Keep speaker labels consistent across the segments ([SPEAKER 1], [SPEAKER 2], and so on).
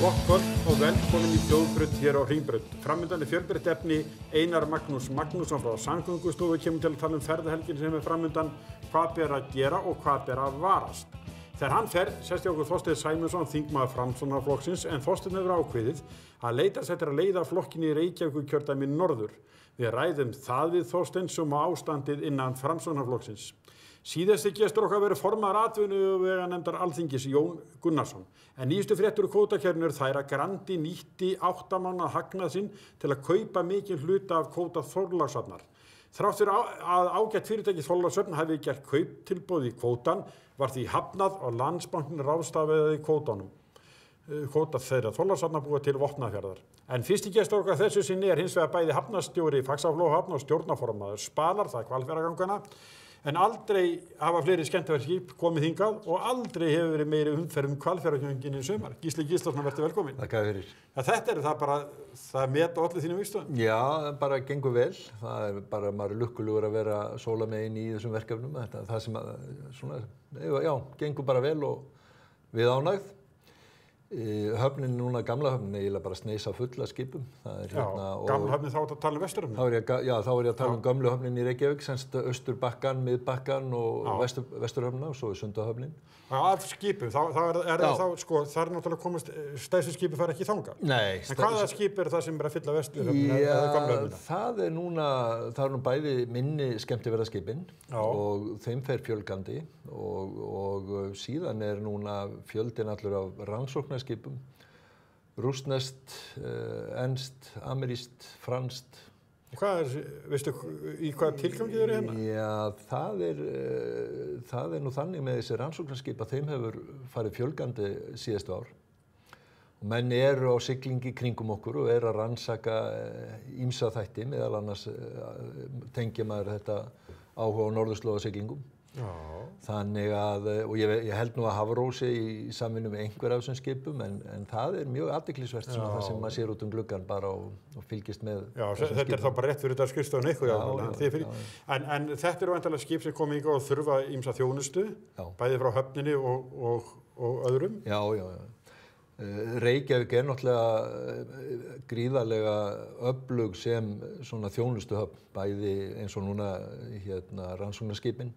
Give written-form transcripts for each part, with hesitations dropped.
[SPEAKER 1] Gott kvöld og velkomin í Þjóðbraut hér á Hringbraut. Framundan fjölbreytt efni. Einar Magnús Magnússon frá Samgöngustofu kemur til að tala ferðahelgin sem framundan, hvað ber að gera og hvað ber að varast. Þegar hann fer, sest okkur Þorsteinn Sæmundsson, þingmaður Framsóknarflokksins, en Þorsteinn hefur ákveðið að leitast eftir að leiða flokkinn í Reykjavíkurkjördæmi norður. Við ræðum það við Þorsteinn sem á ástandið innan Framsóknarflokksins. Síðasti gestur okkar verið formaður atvinnuveganefndar Alþingis Jón Gunnarsson. En nýjustu fréttur úr kvótakerfinu eru þær að Grandi nýtti 8 mánaða hagnað sinn til að kaupa mikinn hluta af kvóta Þorlákshafnar. Þrátt fyrir að ágætt fyrirtæki Þorlákshöfn hafi gert kauptilboð í kvótan var því hafnað og Landsbankinn ráðstafaði kvótanum. Kvóta þeirra Þorlákshafnar búa til Vopnafjarðar. En fyrsti gestur okkar þessu sinni er hins vegar bæði hafnarstjóri Faxaflóahafn og stjórnarformaður Spalar, það Hvalfjarðargangana. En aldrei hafa fleiri skemmtiferðaskip komið hingað og aldrei hefur verið meiri umferð Hvalfjarðargöngin í sumar. Gísli Gíslason, vertu velkomin.
[SPEAKER 2] Takk fyrir.
[SPEAKER 1] Ja, þetta er það bara, það meta allir þínum vígstöðum?
[SPEAKER 2] Já, bara gengur vel. Það er bara, maður er lukkulegur að vera sólamegin í þessum verkefnum. Þetta er það sem, svona, já, gengur bara vel og við ánægð. Höfnin núna, gamla höfnin, eiginlega bara sneisa fulla skipum. Það er hérna,
[SPEAKER 1] gamla höfnin þá að tala um vesturhöfnin?
[SPEAKER 2] Þá er ég að tala um gömlu höfnin í Reykjavík, semst Austurbakkann, Miðbakkann og Vesturhöfnina og svo er Sundahöfnin.
[SPEAKER 1] Af skipum, það er náttúrulega komast, stærstu skipi fara ekki þangað.
[SPEAKER 2] Nei.
[SPEAKER 1] En hvaða skip er það sem er að fylla Vesturhöfnina eða gamla höfnina?
[SPEAKER 2] Það er nú bæði minni skemmtiferðaskipin og þeim fer fjölgandi og síðan er núna fjöldinn allur af rannsóknarskipum, rússneskt, enskt, amerískt, franskt.
[SPEAKER 1] Hvað veistu, í hvaða tilgangi eru hérna?
[SPEAKER 2] Já, það er nú þannig með þessi rannsóknarskip að þeim hefur farið fjölgandi síðustu ár. Og menn eru á siglingi kringum okkur og eru að rannsaka ýmsa þætti, meðal annars tengja maður þetta áhuga á norðurslóðasiglingum.
[SPEAKER 1] Já.
[SPEAKER 2] Þannig að, og ég held nú að Hafró sé í samvinnu með einhver af þessum skipum, en það er mjög athyglisvert svona það sem maður sér út gluggann bara og fylgist með. Já,
[SPEAKER 1] þetta er þá bara rétt fyrir þetta skrifstofan ykkur, en þetta eru væntanlega skip sem komið hingað og þurfa ýmsa þjónustu, bæði frá höfninni og öðrum.
[SPEAKER 2] Já. Reykjavík er náttúrulega gríðarlega öflug sem svona þjónustuhöfn, bæði eins og núna rannsóknarskipin.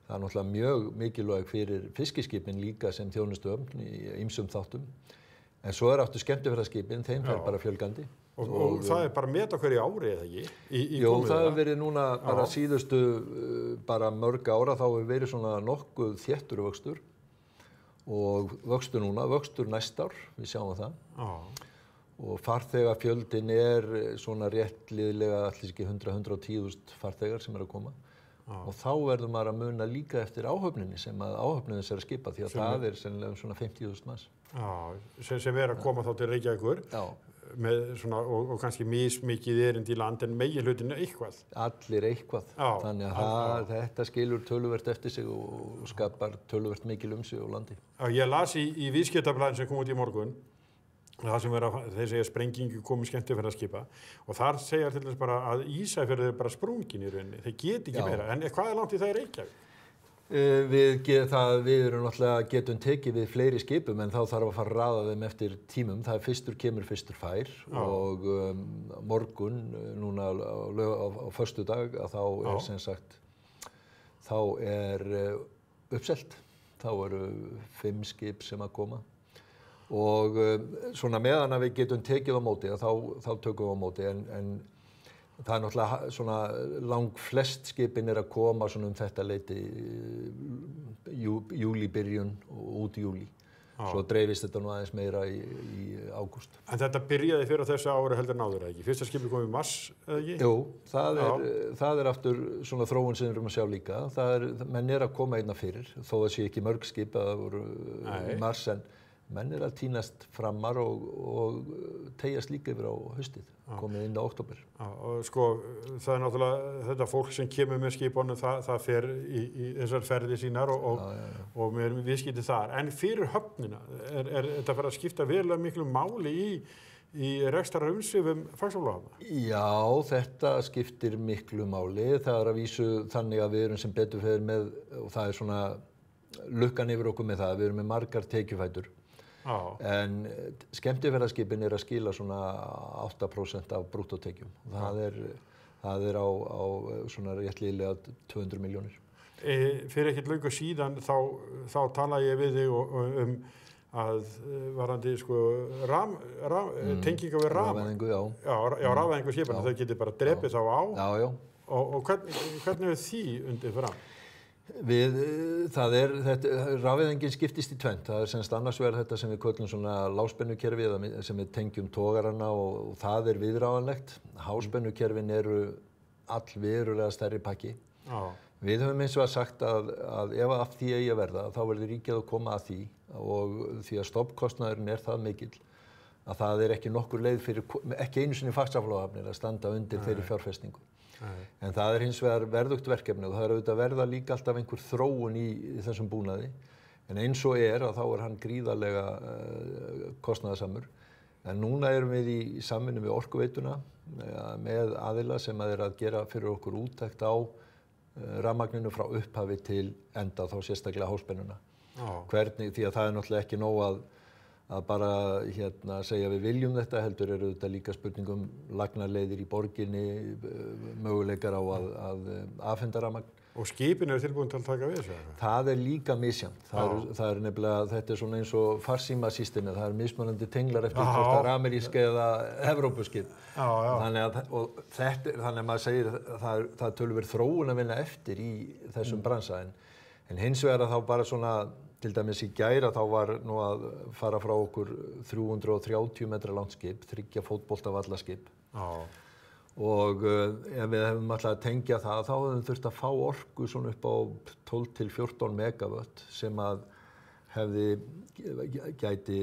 [SPEAKER 2] Það er náttúrulega mjög mikilvæg fyrir fiskiskipin líka sem þjónustuhöfn í ýmsum þáttum. En svo er aftur skemmtiferðaskipin, þeim fer bara fjölgandi.
[SPEAKER 1] Og það er bara meta hverju ári eða ekki?
[SPEAKER 2] Jú, það hefur verið núna bara síðustu bara mörg ára, þá hefur verið svona nokkuð þéttur vöxtur. Og vöxtur núna, vöxtur næst ár, við sjáum það. Og farþegafjöldin er svona rétt liðlega allir ekki 100-110.000 farþegar sem er að koma. Og þá verður maður að muna líka eftir áhöfninni sem að áhöfninni er að skipa því að það er sennilega svona 50.000 manns.
[SPEAKER 1] Já, sem er að koma þá til Reykjavíkur með svona og kannski mismikið erindi í land en meginhlutinn eitthvað.
[SPEAKER 2] Allir eitthvað. Þannig að þetta skilur töluvert eftir sig og skapar töluvert mikil sig á landi.
[SPEAKER 1] Já, ég las í Viðskiptablaðinu sem kom út í morgun. Það sem þeir segja sprengingu komið skemmtiferðaskipa og þar segja til þess bara að Ísafjörður er bara sprungin í rauninni, þeir geti ekki meira. En hvað er langt í það í Reykjavík?
[SPEAKER 2] Við erum náttúrulega getum tekið við fleiri skipum en þá þarf að fara að raða þeim eftir tímum. Það er fyrstur kemur, fyrstur fær og morgun, núna á föstudag, að þá er sem sagt, þá er uppselt. Þá eru 5 skip sem að koma. Og svona meðan að við getum tekið á móti, þá tökum við á móti, en það er náttúrulega svona langflest skipin er að koma svona þetta leyti júlíbyrjun og út í júlí. Svo dreifist þetta nú aðeins meira í ágúst.
[SPEAKER 1] En þetta byrjaði fyrir þessu ári heldur en áður, eða ekki? Fyrsta skipið kom í mars, eða ekki?
[SPEAKER 2] Jú, það er aftur svona þróun sem við erum að sjá líka. Menn er að koma einna fyrir, þó að sé ekki mörg skip að það voru í mars, en menn er að tínast frammar og teyjast líka yfir á haustið, komið inn á október.
[SPEAKER 1] Og sko, það er náttúrulega þetta fólk sem kemur með skipunum, það fer í þessar ferðir sínar og með viðskipti þar. En fyrir höfnina, er þetta fyrir að skipta verulega miklu máli í rekstrarumsvifum Faxaflóahafnar?
[SPEAKER 2] Já, þetta skiptir miklu máli. Það er að vísu þannig að við erum sem betur fer með, og það er svona lukkan yfir okkur með það, við erum með margar tekjufætur. En skemmtiferðaskipin að skila svona 8% af brúttótekjum. Það er á svona réttliðlega 200 milljónir.
[SPEAKER 1] Fyrir ekkert löngu síðan þá talaði ég við þig að varandi tenginga við
[SPEAKER 2] rafvæðingu,
[SPEAKER 1] rafvæðingu skipana, þau geti bara drepið þá á.
[SPEAKER 2] Já.
[SPEAKER 1] Og hvernig er því undir fram?
[SPEAKER 2] Rafvæðingin skiptist í tvennt. Það semst annars vegar þetta sem við köllum svona lágspennukerfi sem við tengjum togarana og það viðráðanlegt. Háspennukerfin eru allverulega stærri pakki. Við höfum eins og sagt að ef af því eigi að verða, þá verður ríkið að koma að því og því að stofnkostnaðurinn það mikill að það ekki nokkur leið ekki einu sinni Faxaflóahafnir að standa undir þeirri fjárfestingu. En það hins vegar verðugt verkefni og það auðvitað verða líka alltaf einhver þróun í þessum búnaði. En eins og að þá hann gríðarlega kostnaðarsamur. En núna erum við í samvinnu við Orkuveituna með aðila sem að gera fyrir okkur úttekt á rafmagninu frá upphafi til enda, þá sérstaklega háspennuna. Hvernig, því að það náttúrulega ekki nóg að bara segja við viljum þetta, heldur þetta líka spurningum lagnarleiðir í borginni, möguleikar á að afhenda rafmagn. Og skipin tilbúin til að taka við þessu? Það líka misjafnt. Það nefnilega, þetta svona eins og farsímasystemið, það mismunandi tenglar eftir hvort það amerísk eða evrópuskip. Þannig að maður segir það töluvert þróun að vinna eftir í þessum bransa. En hins vegar að þá bara svona, til dæmis í gær þá var nú að fara frá okkur 330 metra langt skip, 3 fótboltavallaskip. Og ef við hefum alltaf að tengja það, þá hefum þurft að fá orku svona upp á 12 til 14 megawatt sem að gæti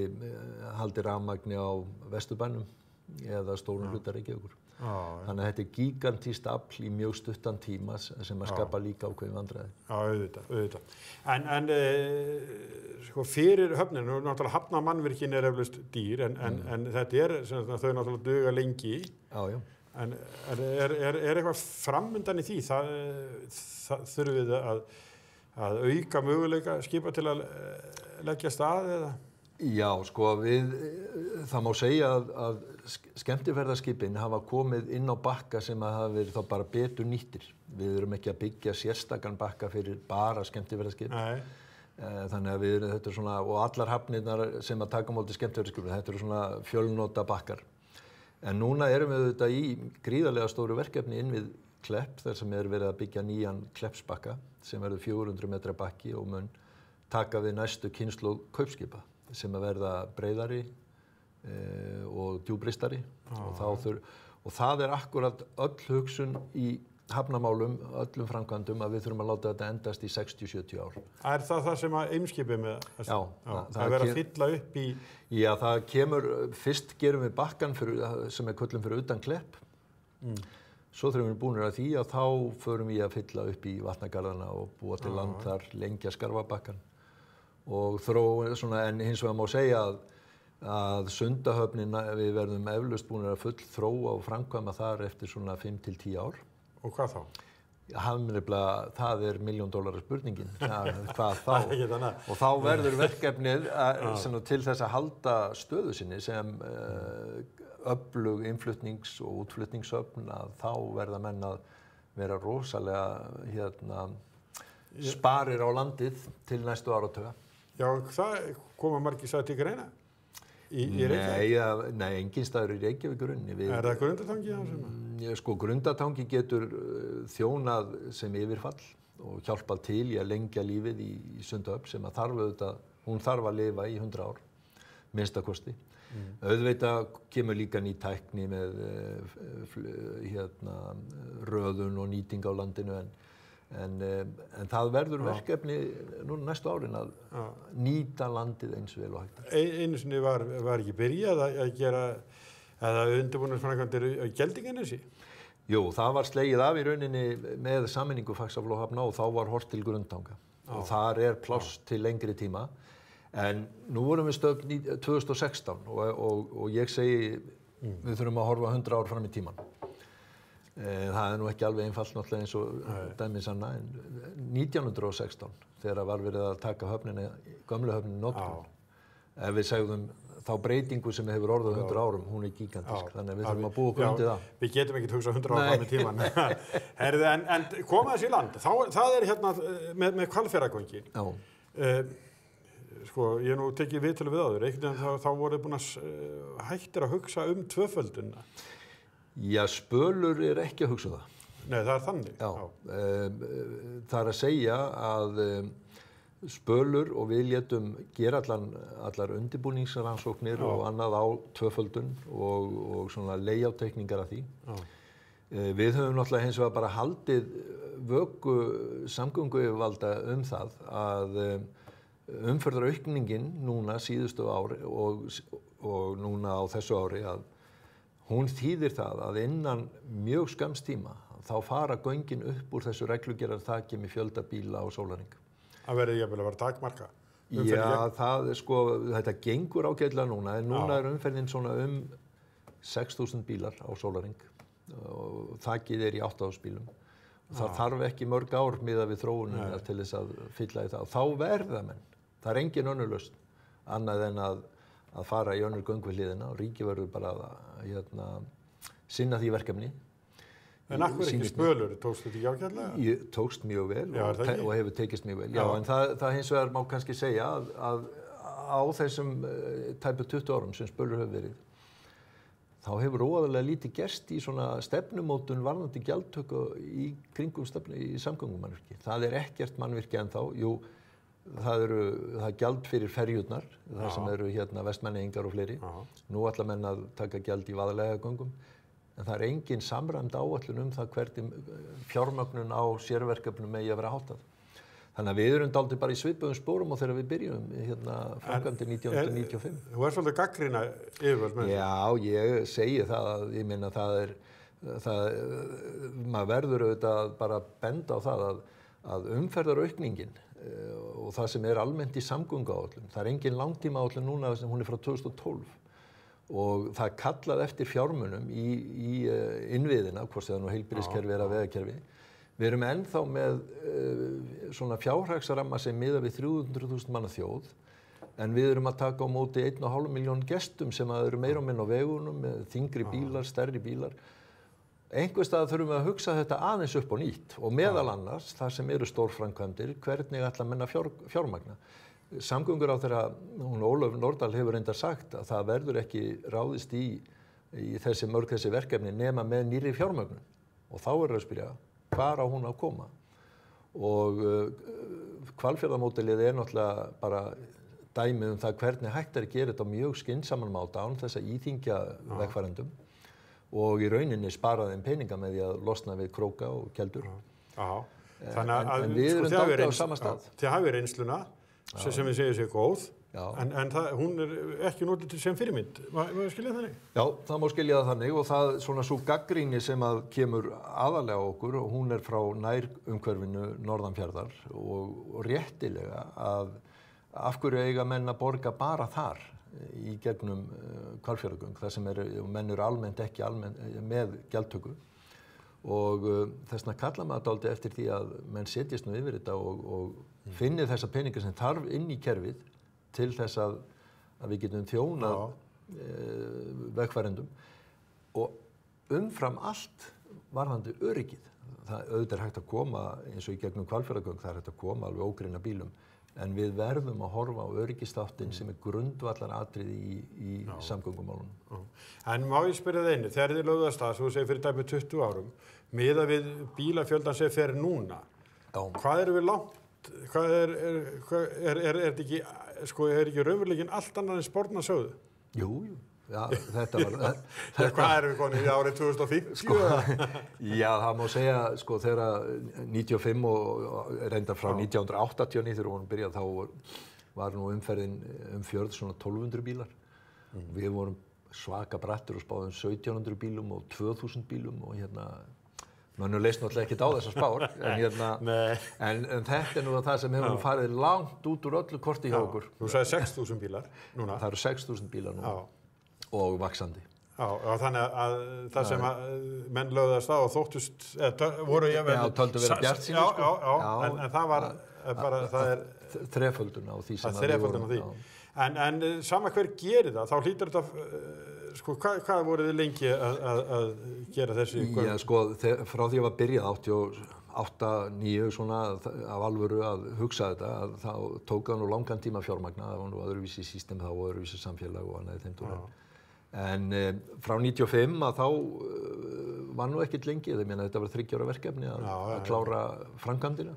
[SPEAKER 2] haldið rafmagni á Vesturbænum eða stórum hluta Reykjavíkur. Þannig að þetta gigantískt afl í mjög stuttan tíma sem að skapa líka ákveðin vandræði.
[SPEAKER 1] Auðvitað. En fyrir höfninu, náttúrulega hafnarmannvirkin eflaust dýr, en þetta þau náttúrulega duga lengi.
[SPEAKER 2] Já.
[SPEAKER 1] En eitthvað framundan í því? Það þurfum við að auka möguleika skipa til að leggja stað eða?
[SPEAKER 2] Já, það má segja að skemmtiferðaskipin hafa komið inn á bakka sem hafa verið þá bara betur nýttir. Við erum ekki að byggja sérstakan bakka fyrir bara skemmtiferðaskip. Þannig að þetta svona, og allar hafnirnar sem að taka á móti skemmtiferðaskipin, þetta eru svona fjölnota bakkar. En núna erum við auðvitað í gríðarlega stóru verkefni inn við Klepp, þar sem verið að byggja nýjan Kleppsbakka, sem verður 400 metra bakki og mun taka við næstu kynslóð kaupskipa, sem að verða breiðari og djúbristari. Og það akkurat öll hugsun í hafnamálum, öllum framkvæmdum, að við þurfum að láta þetta endast í 60-70 ár. Það sem að Eimskipið með? Já. Það verður að fylla upp í? Já, það kemur, fyrst gerum við bakkann sem köllum fyrir utan Klepp. Svo þegar við erum búinir að því að þá förum við að fylla upp í vatnagarðana og búa til land þar, lengja Skarfabakkann. Og en hins vegar má segja að Sundahöfnin, við verðum eflaust búinir að full þróa og framkvæma þar eftir svona 5 til 10 ár. Og hvað þá? Það $1.000.000 spurningin. Hvað þá? Og þá verður verkefnið til þess að halda stöðu sinni sem öflug innflutnings- og útflutningsöfn, að þá verða menn að vera rosalega sparir á landið til næstu áratuga. Já, það koma margir sagði til greina? Í Reykjavík? Nei, engin staður í Reykjavíkurunni. Það Grundartangi á sem? Grundartangi getur þjónað sem yfirfall og hjálpað til í að lengja lífið í Sundahöfn sem að hún þarf að lifa í 100 ár, minnstakosti. Auðvitað kemur líka ný tækni með röðun og nýting á landinu en það verður verkefni núna næstu árin að nýta landið eins vel og hægt. Einu sinni var ekki byrjað að gera eða undirbúningsframkvæmdir á Geldinganesi? Jú, það var slegið af í rauninni með sameiningu Faxaflóahafna og þá var horft til Grundtanga. Og þar pláss til lengri tíma. En nú vorum við stödd 2016 og ég segi við þurfum að horfa 100 ár fram í tímann. Það nú ekki alveg einfalt náttúrulega eins og dæmi sanna, en 1916 þegar var verið að taka gömlu höfnina í notkun, ef við segðum þá breytingu sem hefur orðið 100 árum, hún gigantísk, þannig að við þurfum að búa okkur undir það.
[SPEAKER 1] Við getum ekkert hugsað 100 ára fram í tímann. Herðu, en koma þessi í land, það hérna með Hvalfjarðargöngin. Sko, ég nú tekið viðtölu við áður, einhvern veginn þá voruð búin að hættir að hugsa tvöfölduna. Já,
[SPEAKER 2] Spölur ekki að hugsa það.
[SPEAKER 1] Nei, það þannig.
[SPEAKER 2] Já. Það að segja að Spölur og við létum gera allar undirbúningsrannsóknir og annað á tvöföldun og svona layout-teikningar af því. Við höfum náttúrulega hins vegar bara haldið vöku samgönguyfirvalda það að umferðaraukningin núna síðustu ári og núna á þessu ári að hún þýðir það að innan mjög skamms tíma þá fara göngin upp úr þessu reglugerðarþaki með fjölda bíla á sólarhring.
[SPEAKER 1] Það verði jafnvel að vera takmarka?
[SPEAKER 2] Já, það sko, þetta gengur ágætlega núna, en núna umferðin svona 6.000 bílar á sólarhring og þakið í 8.000 bílum. Það þarf ekki mörg ár miðað við þróunina til þess að fylla í það. Þá verða menn. Það engin önnur lausn annað en að fara í önnur göng við hliðina og ríkið verður bara að sinna því verkefni.
[SPEAKER 1] En af hverju ekki Spölur? Tókst þetta ekki ágætlega?
[SPEAKER 2] Tókst mjög vel og hefur tekist mjög vel. Já, en það hins vegar má kannski segja að á þessum tæpu 20 árum sem Spölur hefur verið, þá hefur óaðalega lítið gerst í svona stefnumótun varðandi gjaldtöku í kringum stefnu í samgöngumannvirki. Það ekkert mannvirki ennþá. Jú, það er gjald fyrir ferjurnar, það sem eru hérna Vestmannaeyingar og fleiri. Nú ætla menn að taka gjald í Vaðlaheiðargöngum. En það engin samræmd áætlun það hvernig fjármögnun á sérverkefnum megi að vera háttað. Þannig að við erum dálítið bara í svipuðum spórum og þegar við byrjum hérna framkvæmdir 1995.
[SPEAKER 1] Þú svolítið gagnrýna yfirvöld með þessu?
[SPEAKER 2] Já, ég segi það að ég minna maður verður auðvitað bara að benda á það að umferðaraukningin og það sem almennt í samgönguáætlun, það engin langtímaáætlun núna, hún frá 2012. Og það kallað eftir fjármunum í innviðina, hvort það nú heilbrigðiskerfi eða vegakerfi. Við erum ennþá með svona fjárhagsramma sem miðað við 300.000 manna þjóð, en við erum að taka á móti 1,5 milljón gestum sem eru meira og minna á vegunum, með þyngri bílar, stærri bílar. Einhvers staðar þurfum við að hugsa þetta aðeins upp á nýtt og meðal annars, þar sem eru stórframkvæmdir, hvernig ætla menn að fjármagna. Samgönguráðherra, Ólöf Nordal hefur reyndar sagt að það verður ekki ráðist í þessi verkefni nema með nýrri fjármögnun og þá að spyrja hvar á hún að koma og Hvalfjarðarmódelið náttúrulega bara dæmi það hvernig hægt að gera þetta mjög skynsaman máta án þess að íþyngja vegfarendum og í rauninni spara þeim peninga með því að losna við króka og keldur.
[SPEAKER 1] Þannig að
[SPEAKER 2] við erum dálítið á sama stað.
[SPEAKER 1] Þið hafið reynsluna sem við segjum sér góð, en hún ekki notið sem fyrirmynd. Má skilja það þannig? Já,
[SPEAKER 2] það má skilja það þannig og það svona svo gagnrýni sem að kemur aðalega okkur og hún frá nær umhverfinu norðanfjarðar og réttilega að af hverju eiga menn að borga bara þar í gegnum Hvalfjarðargöng, það sem menn eru almennt ekki með gjaldtöku og þess vegna kalla maður dálítið eftir því að menn setjast nú yfir þetta og finni þessa peninga sem þarf inn í kerfið til þess að við getum þjónað vegfarendum og umfram allt varðandi öryggið. Það auðvitað hægt að koma eins og í gegnum Hvalfjarðargöng, það hægt að koma alveg ógrynna bílum en við verðum að horfa á öryggisþáttinn sem grundvallaratriði í samgöngumálunum.
[SPEAKER 1] En má ég spyrja það einu, þegar þið lögðu af stað, svo þú segir fyrir dæmi 20 árum, miðað við bílafjöldan sem fer núna, hvað erum við langt? Hvað þetta ekki, sko, ekki raunveruleikinn allt annað en sporna sögðu?
[SPEAKER 2] Jú. Já, þetta var...
[SPEAKER 1] Hvað erum við konið í árið 2050?
[SPEAKER 2] Já, það má segja, sko, þegar 95 og reyndar frá 1989 þegar hún byrjaði, þá var nú umferðin fjörð svona 1200 bílar. Við vorum svaka brattur og spáðum 1700 bílum og 2000 bílum og mönnum leist náttúrulega ekkert á þessar spár, en þetta nú það sem hefur farið langt út úr öllu korti hjá okkur.
[SPEAKER 1] Þú sagði 6.000 bílar núna.
[SPEAKER 2] Það eru 6.000 bílar núna. Og vaxandi.
[SPEAKER 1] Já, þannig að það sem menn lögðast á og þóttust, voru
[SPEAKER 2] töldu vera bjartsýnir,
[SPEAKER 1] sko. En það var bara, það
[SPEAKER 2] þreföldun á því sem
[SPEAKER 1] þreföldun á því. En sama hver gerir það, þá hlýtur þetta, sko, hvað voruð þið lengi að gera þessi?
[SPEAKER 2] Já, sko, frá því að var byrjað 88, 9 svona af alvöru að hugsa þetta, þá tók það nú langan tíma að fjármagna, það var nú öðruvísi system þá og öðruvísi samfélag og annað í þeim dúr. En frá 95 að þá var nú ekkert lengi, ég meina þetta var 3 ára verkefni að klára framkvæmdina.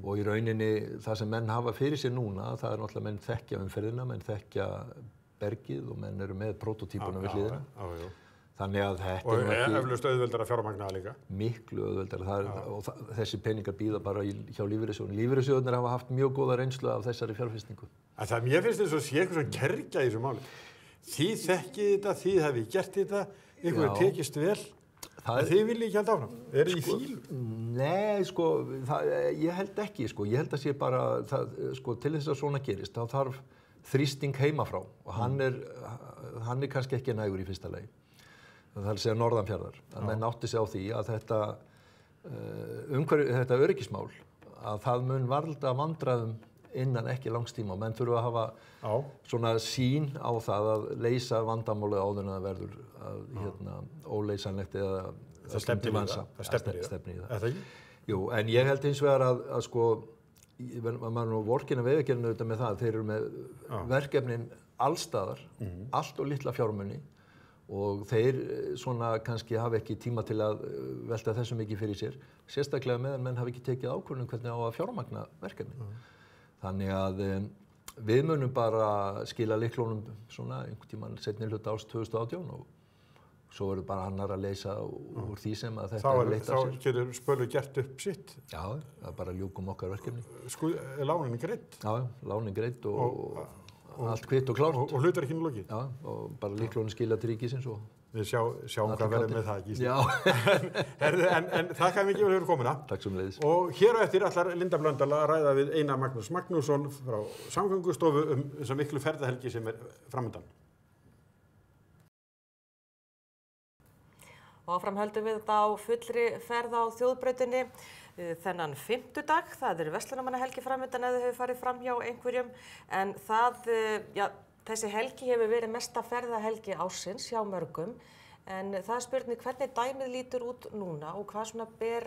[SPEAKER 2] Og í rauninni það sem menn hafa fyrir sér núna, það er náttúrulega menn þekkja umferðina, menn þekkja bergið og menn eru með protótípuna við hliðina. Þannig að þetta
[SPEAKER 1] er nú ekki... Og eflaust auðveldara fjármagna líka.
[SPEAKER 2] Miklu auðveldara, og þessi peningar bíða bara hjá lífeyrissjóðunum. Lífeyrissjóðunir hafa haft mjög góða reynslu af þessari fjárfestingu. En
[SPEAKER 1] það mér finnst þess að sé eitthvað svona kergja í þessu máli. Þið þekkið þetta, þið hefði gert þetta, ykkur er tekist vel. Þið viljið ekki halda áfram? Eru í fílu?
[SPEAKER 2] Nei, sko, ég held ekki, sko. Ég held að sé bara, sko, til þess að svona gerist, þá þarf þrýsting heima frá og hann er kannski ekki nægur í fyrsta lagi. Það er að segja norðanfjarðar. Að menn átti sig á því að þetta öryggismál, að það mun valda vandræðum innan ekki langs tíma og menn þurfa að hafa svona sýn á það að leysa vandamálið áður en það verður óleysanlegt eða
[SPEAKER 1] það stefnir í það.
[SPEAKER 2] Jú, en ég held hins vegar að sko, maður nú vorkina Vegagerðin auðvitað með það, þeir eru með verkefnin allstaðar, allt og litla fjármuni og þeir svona kannski hafa ekki tíma til að velta þessu mikið fyrir sér, sérstaklega meðan menn hafa ekki tekið ákvörðun hvernig á að fjármagna verkefni. Þannig að við munum bara skila lyklunum svona einhvern tímann seinni hluta árs 2018 og svo verður bara annar að leysa úr því sem að þetta er leitt af sér.
[SPEAKER 1] Þá getur Spölur gert upp sitt?
[SPEAKER 2] Já, það bara ljúkum okkar verkefni.
[SPEAKER 1] Er lánin greidd?
[SPEAKER 2] Já, lánin greidd og allt kvitt og klárt.
[SPEAKER 1] Og hlutverkinu lokið?
[SPEAKER 2] Já, og bara lyklunum skila til ríkisins og...
[SPEAKER 1] Við sjáum hvað verður með það, Gísli.
[SPEAKER 2] Já.
[SPEAKER 1] En þakka mikið fyrir komuna.
[SPEAKER 2] Takk sömuleiðis.
[SPEAKER 1] Og hér á eftir ætlar Linda Blöndal að ræða við Einar Magnús Magnússon frá Samgöngustofu þessa miklu ferðahelgi sem er framundan.
[SPEAKER 3] Og áfram höldum við þetta á fullri ferð á þjóðbrautinni þennan fimmtudag. Það er verslunarmannahelgi framundan ef þau hefur farið fram hjá einhverjum. En þessi helgi hefur verið mesta ferðahelgi ársins hjá mörgum. En það er spurning hvernig dæmið lítur út núna og hvað svona ber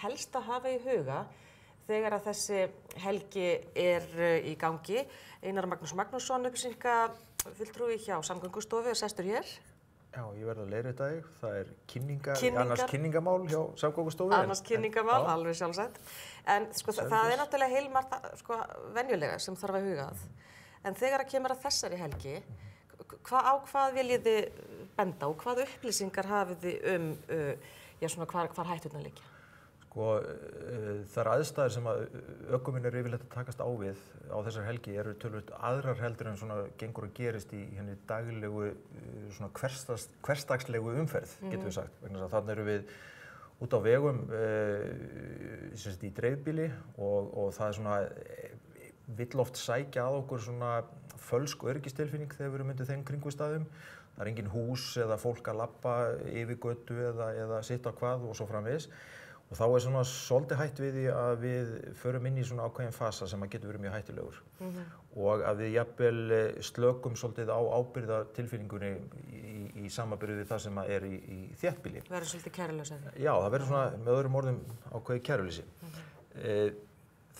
[SPEAKER 3] helst að hafa í huga þegar að þessi helgi er í gangi. Einar Magnús Magnússon, upplýsingafulltrúi hjá Samgöngustofu, er sestur hér.
[SPEAKER 4] Já, ég verð að leiðrétta þig. Það er annars kynningamál hjá Samgöngustofu.
[SPEAKER 3] Annars kynningamál, alveg sjálfsagt. En sko, það er náttúrulega heilmargt venjulega sem þarf að huga að. En þegar að kemur að þessari helgi, hvað viljið þið benda og hvað upplýsingar hafið þið hvar hætturnar liggja?
[SPEAKER 4] Sko, þær aðstæður sem að ökumenn eru yfirleitt að takast á við á þessar helgi eru töluvert aðrar heldur en svona gengur að gerist í henni daglegu, svona hversdagslegu umferð, getum við sagt. Vegna þess að þarna eru við út á vegum í dreifbíli og það er svona vill oft sækja að okkur svona fölsk öryggistilfinning þegar við erum undir þeim kringumstæðum. Það er engin hús eða fólk að labba yfir götu eða sitta á hvað og svo framvegis. Og þá er svona svolítið hætt við því að við förum inn í svona ákveðin fasa sem að getur verið mjög hættulegur. Og að við jafnvel slökum svolítið á ábyrgðartilfinningunni í samanburði við það sem er í þéttbýli.
[SPEAKER 3] Verður svolítið kæruleysi?
[SPEAKER 4] Já, það verður svona með öðrum orðum ákveðið kæruleysi.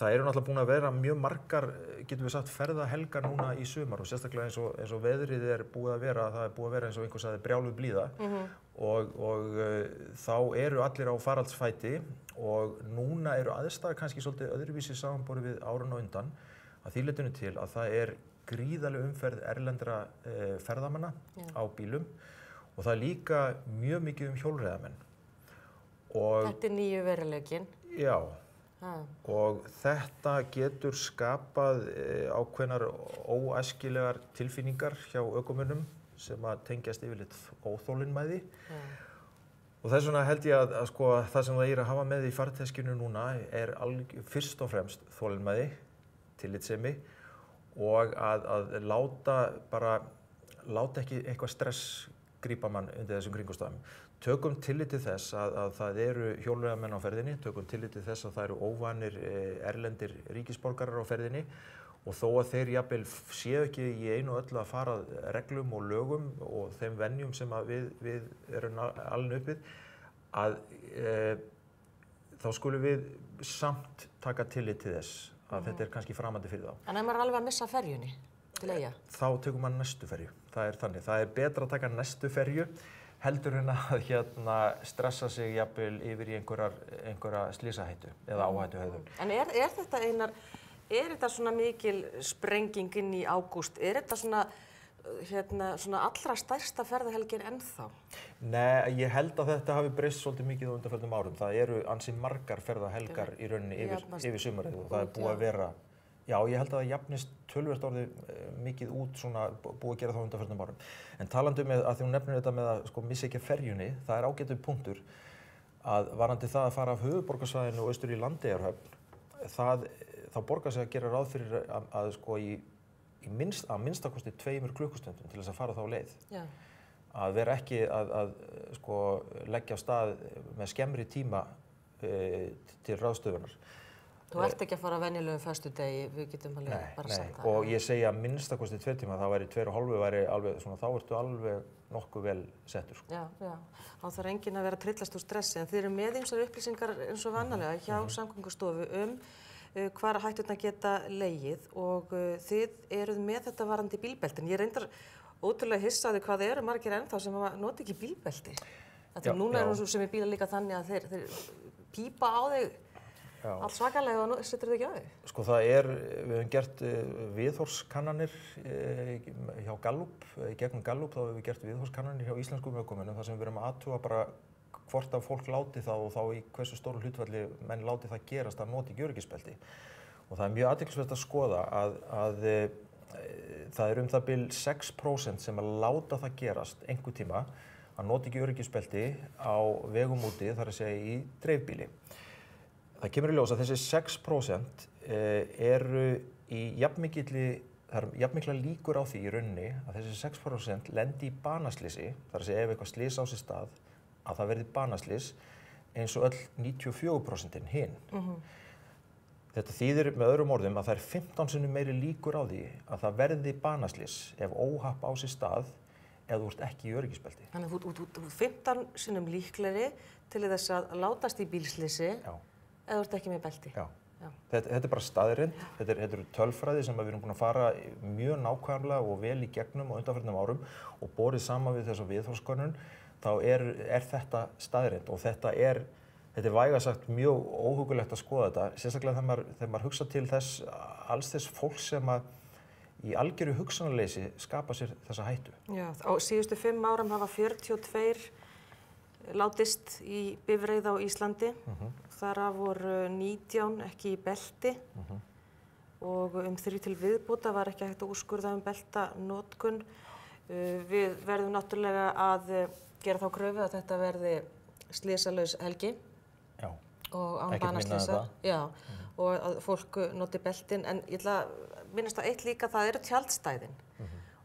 [SPEAKER 4] Það eru náttúrulega búin að vera mjög margar, getum við sagt, ferðahelgar núna í sumar og sérstaklega eins og veðrið er búið að vera, það er búið að vera eins og einhver sagði brjáluð blíða og þá eru allir á faraldsfæti og núna eru aðstæður kannski svolítið öðruvísi samanborið við árun og undan að því leytinu til að það er gríðarleg umferð erlendra ferðamanna á bílum og það er líka mjög mikið hjólreiðamenn.
[SPEAKER 3] Þetta er nýju veruleikinn.
[SPEAKER 4] Já. Og þetta getur skapað ákveðnar óæskilegar tilfinningar hjá ökumönnum sem að tengjast yfirleitt óþolinmæði. Og þess vegna held ég að sko, það sem það er að hafa með í farteskinu núna er fyrst og fremst þolinmæði, tillitssemi og að láta ekki eitthvað stress grípa mann undir þessum kringumstæðum. tökum tillit til þess að það eru hjólreiðamenn á ferðinni, tökum tillit til þess að það eru óvanir erlendir ríkisborgarar á ferðinni og þó að þeir jafnvel séu ekki í einu og öllu að fara reglum og lögum og þeim venjum sem að við erum alin uppið, að þá skulum við samt taka tillit til þess að þetta kannski framandi fyrir þá.
[SPEAKER 3] En ef maður alveg að missa ferjunni til Eyja?
[SPEAKER 4] Þá tökum maður næstu ferju. Það er þannig. Það er betra að taka næstu ferju heldur en að stressa sig jafnvel yfir í einhverja slysahættu eða áhættuhegðun.
[SPEAKER 3] En er þetta er þetta svona mikil sprenging inn í ágúst? Er þetta svona allra stærsta ferðahelgin ennþá?
[SPEAKER 4] Nei, ég held að þetta hafi breyst svolítið mikið á undanförnum árum. Það eru ansi margar ferðahelgar í rauninni yfir sumarið og það er búið að vera, já, ég held að það jafnist töluvert orðið mikið út svona búið að gera það á undanförnum árum. En talandi með að því hún nefnir þetta með að missa ekki ferjunni, það er ágætur punktur að varðandi það að fara af höfuðborgarsvæðinu og austur í Landeyjahöfn, þá borgar sig að gera ráð fyrir að að minnstakosti 2 klukkustundum til þess að fara þá leið.
[SPEAKER 3] Já.
[SPEAKER 4] Að vera ekki að leggja af stað með skemmri tíma til ráðstöfunar.
[SPEAKER 3] Þú ert ekki að fara venjulegum föstudegi, við getum alveg bara sagt það.
[SPEAKER 4] Og ég segi að minnstakosti 2 tíma, það væri 2,5 væri alveg svona, þá ertu alveg nokkuð vel settur.
[SPEAKER 3] Já. Þá þarf enginn að vera að trillast úr stressi, en þið eru með ýmsar upplýsingar eins og vanalega hjá Samgöngustofu hvar hætturnar geta legið og þið eruð með þetta varandi bílbeltin. Ég reyndar ótrúlega hissaði hvað eru margir ennþá sem nota ekki bílbelti. Þetta núna eru sem bílar líka þannig að þeir pípa á þig allt svakalega og setur þau ekki á þig.
[SPEAKER 4] Sko við höfum gert viðhorfskannanir hjá Gallup, gegnum Gallup þá höfum við gert viðhorfskannanir hjá íslenskum ökumönnum þar sem við erum að athuga bara hvort að fólk láti það og þá í hversu stóru hlutfalli menn láti það gerast að nota ekki öryggisbelti. Og það er mjög athyglisvert að skoða að það er það bil 6% sem að láta það gerast einhver tíma að nota ekki öryggisbelti á vegum úti, þar að segja í dreifbíli. Það kemur í ljós að þessi 6% eru í jafnmikla líkur á því í rauninni að þessi 6% lendi í banaslysi, þar að segja ef eitthvað slys á sér stað, að það verði banaslys eins og öll 94% hinn. Þetta þýðir með öðrum orðum að það er 15 sinnum meiri líkur á því að það verði banaslys ef óhapp á sér stað ef þú ert ekki í öryggisbelti.
[SPEAKER 3] Þannig að þú ert 15 sinnum líklegri til þess að látast í bílslysi ef þú ert ekki með belti.
[SPEAKER 4] Já. Þetta er bara staðreynd, þetta eru tölfræði sem við erum búin að fara mjög nákvæmlega og vel í gegnum á undanförnum árum og borið saman við þessa viðhorfskönnun, þá er þetta staðreynd og þetta er vægast sagt mjög óhugulegt að skoða þetta, sérstaklega þegar maður hugsa til alls þess fólks sem að í algjöru hugsanarleysi skapa sér þessa hættu. Já,
[SPEAKER 3] á síðustu 5 árum hafa 42 látist í bifreið á Íslandi. Þar af voru 19 ekki í belti og 3 til viðbóta var ekki hægt að úrskurða beltanotkun. Við verðum náttúrulega að gera þá kröfu að þetta verði slysalaus helgi og án banaslysa. Og að fólk noti beltin. En ég ætla að minnast á eitt líka, það eru tjaldstæðin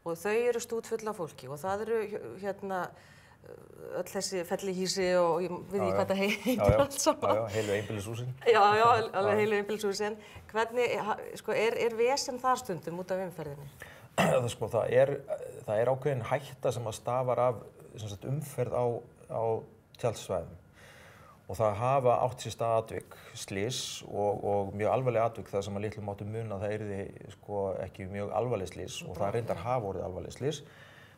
[SPEAKER 3] og þau eru stútfull af fólki og það eru öll þessi fellihýsi og ég veit ekki hvað það heitir allt saman.
[SPEAKER 4] Heilu einbýlishúsin.
[SPEAKER 3] Alveg heilu einbýlishúsin. Hvernig, er vesen þar stundum út af umferðinni?
[SPEAKER 4] Það er ákveðin hætta sem að stafar af umferð á tjaldsvæðum. Og það hafa átt sér stað atvik, slys og mjög alvarleg atvik þar sem að litlu máttu muna að það yrði ekki mjög alvarleg slys og það reyndar hafa orðið alvarleg slys.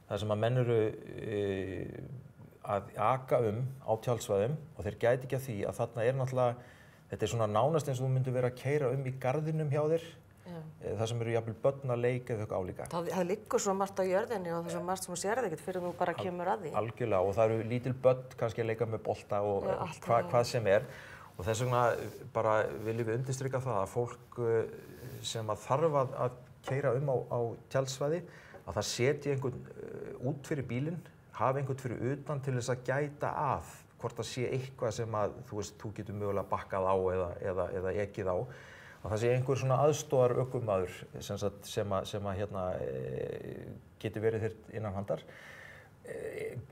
[SPEAKER 4] Það sem að menn eru að aka á tjaldsvæðum og þeir gæti ekki að því að þarna er náttúrulega, þetta er svona nánast eins og þú myndir vera að keyra í garðinum hjá þér. Það sem eru jafnvel börn að leika eða eitthvað álíka.
[SPEAKER 3] Það liggur svo margt á jörðinni og það er svo margt sem þú sérð ekkert fyrir þú bara kemur að því.
[SPEAKER 4] Algjörlega og það eru lítil börn kannski að leika með bolta og hvað sem er. Og þess vegna bara viljum við undirstrika það að fólk sem að þarf að keyra á tjaldsvæði að það setji einhvern út fyrir bílinn, hafi einhvern fyrir utan til þess að gæta að hvort það sé eitthvað sem að þú getur mögulega bakkað á eða ekið á. Að það sé einhver svona aðstoðar ökumaður sem að getur verið þér innan handar.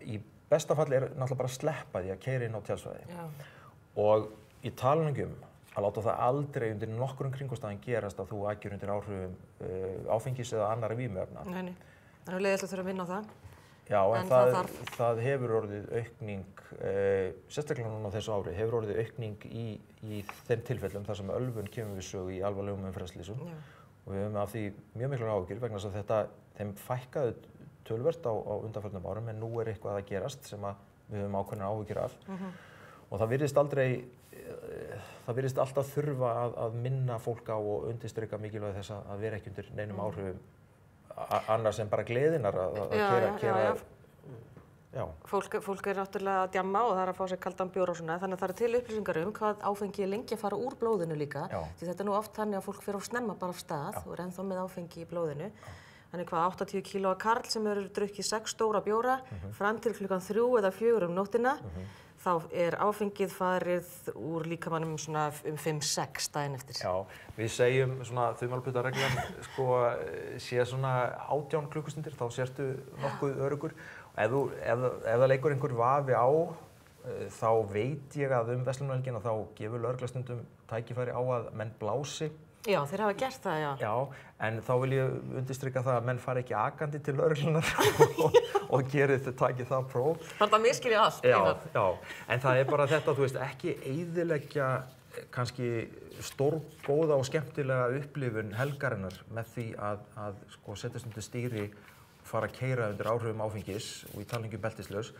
[SPEAKER 4] Í besta falli náttúrulega bara að sleppa því að keyra inn á tjaldsvæði. Og í talningum að láta það aldrei undir nokkrum kringumstæðum gerast að þú akir undir áhrifum áfengis eða annarra vímuefna.
[SPEAKER 3] Nei. Það leiðilegt að þurfa að vinna á það.
[SPEAKER 4] Já, en það hefur orðið aukning, sérstaklega núna á þessu ári, hefur orðið aukning í þeim tilfellum þar sem ölvun kemur við sögu í alvarlegum umferðarslysum. Og við höfum af því mjög miklar áhyggjur vegna þess að þeim fækkaði töluvert á undanförnum árum, en nú eitthvað að gerast sem við höfum ákveðnar áhyggjur af. Og það virðist alltaf þurfa að minna fólk á og undirstrika mikilvægi þess að vera ekki undir neinum áhrifum annars en bara gleðinar að keyra.
[SPEAKER 3] Fólk náttúrulega að djamma og það að fá sér kaldan bjór og svona, þannig að það til upplýsingar hvað áfengi er lengi að fara úr blóðinu líka. Því þetta nú oft þannig að fólk fer of snemma bara af stað og er ennþá með áfengi í blóðinu. Þannig 80 kílóa karl sem eru drukkið 6 stóra bjóra fram til klukkan 3 eða 4 nóttina. Þá er áfengið farið úr líkamannum svona 5-6 daginn eftir.
[SPEAKER 4] Já, við segjum svona þumalputtareglan sé svona 18 klukkustundir, þá sértu nokkuð öruggur. Og ef það leikur einhver vafi á, þá veit ég að verslunarhelgina þá gefur lögregla stundum tækifæri á að menn blási.
[SPEAKER 3] Já, þeir hafa gert það, já.
[SPEAKER 4] Já, en þá vil ég undirstrika það að menn fari ekki akandi til lögreglunar og taki það próf.
[SPEAKER 3] Þannig að misskilja allt.
[SPEAKER 4] Já, en það er bara þetta, þú veist, ekki eyðileggja kannski stórgóða og skemmtilega upplifun helgarinnar með því að setjast undir stýri, fara að keyra undir áhrifum áfengis og í talningu beltislaus.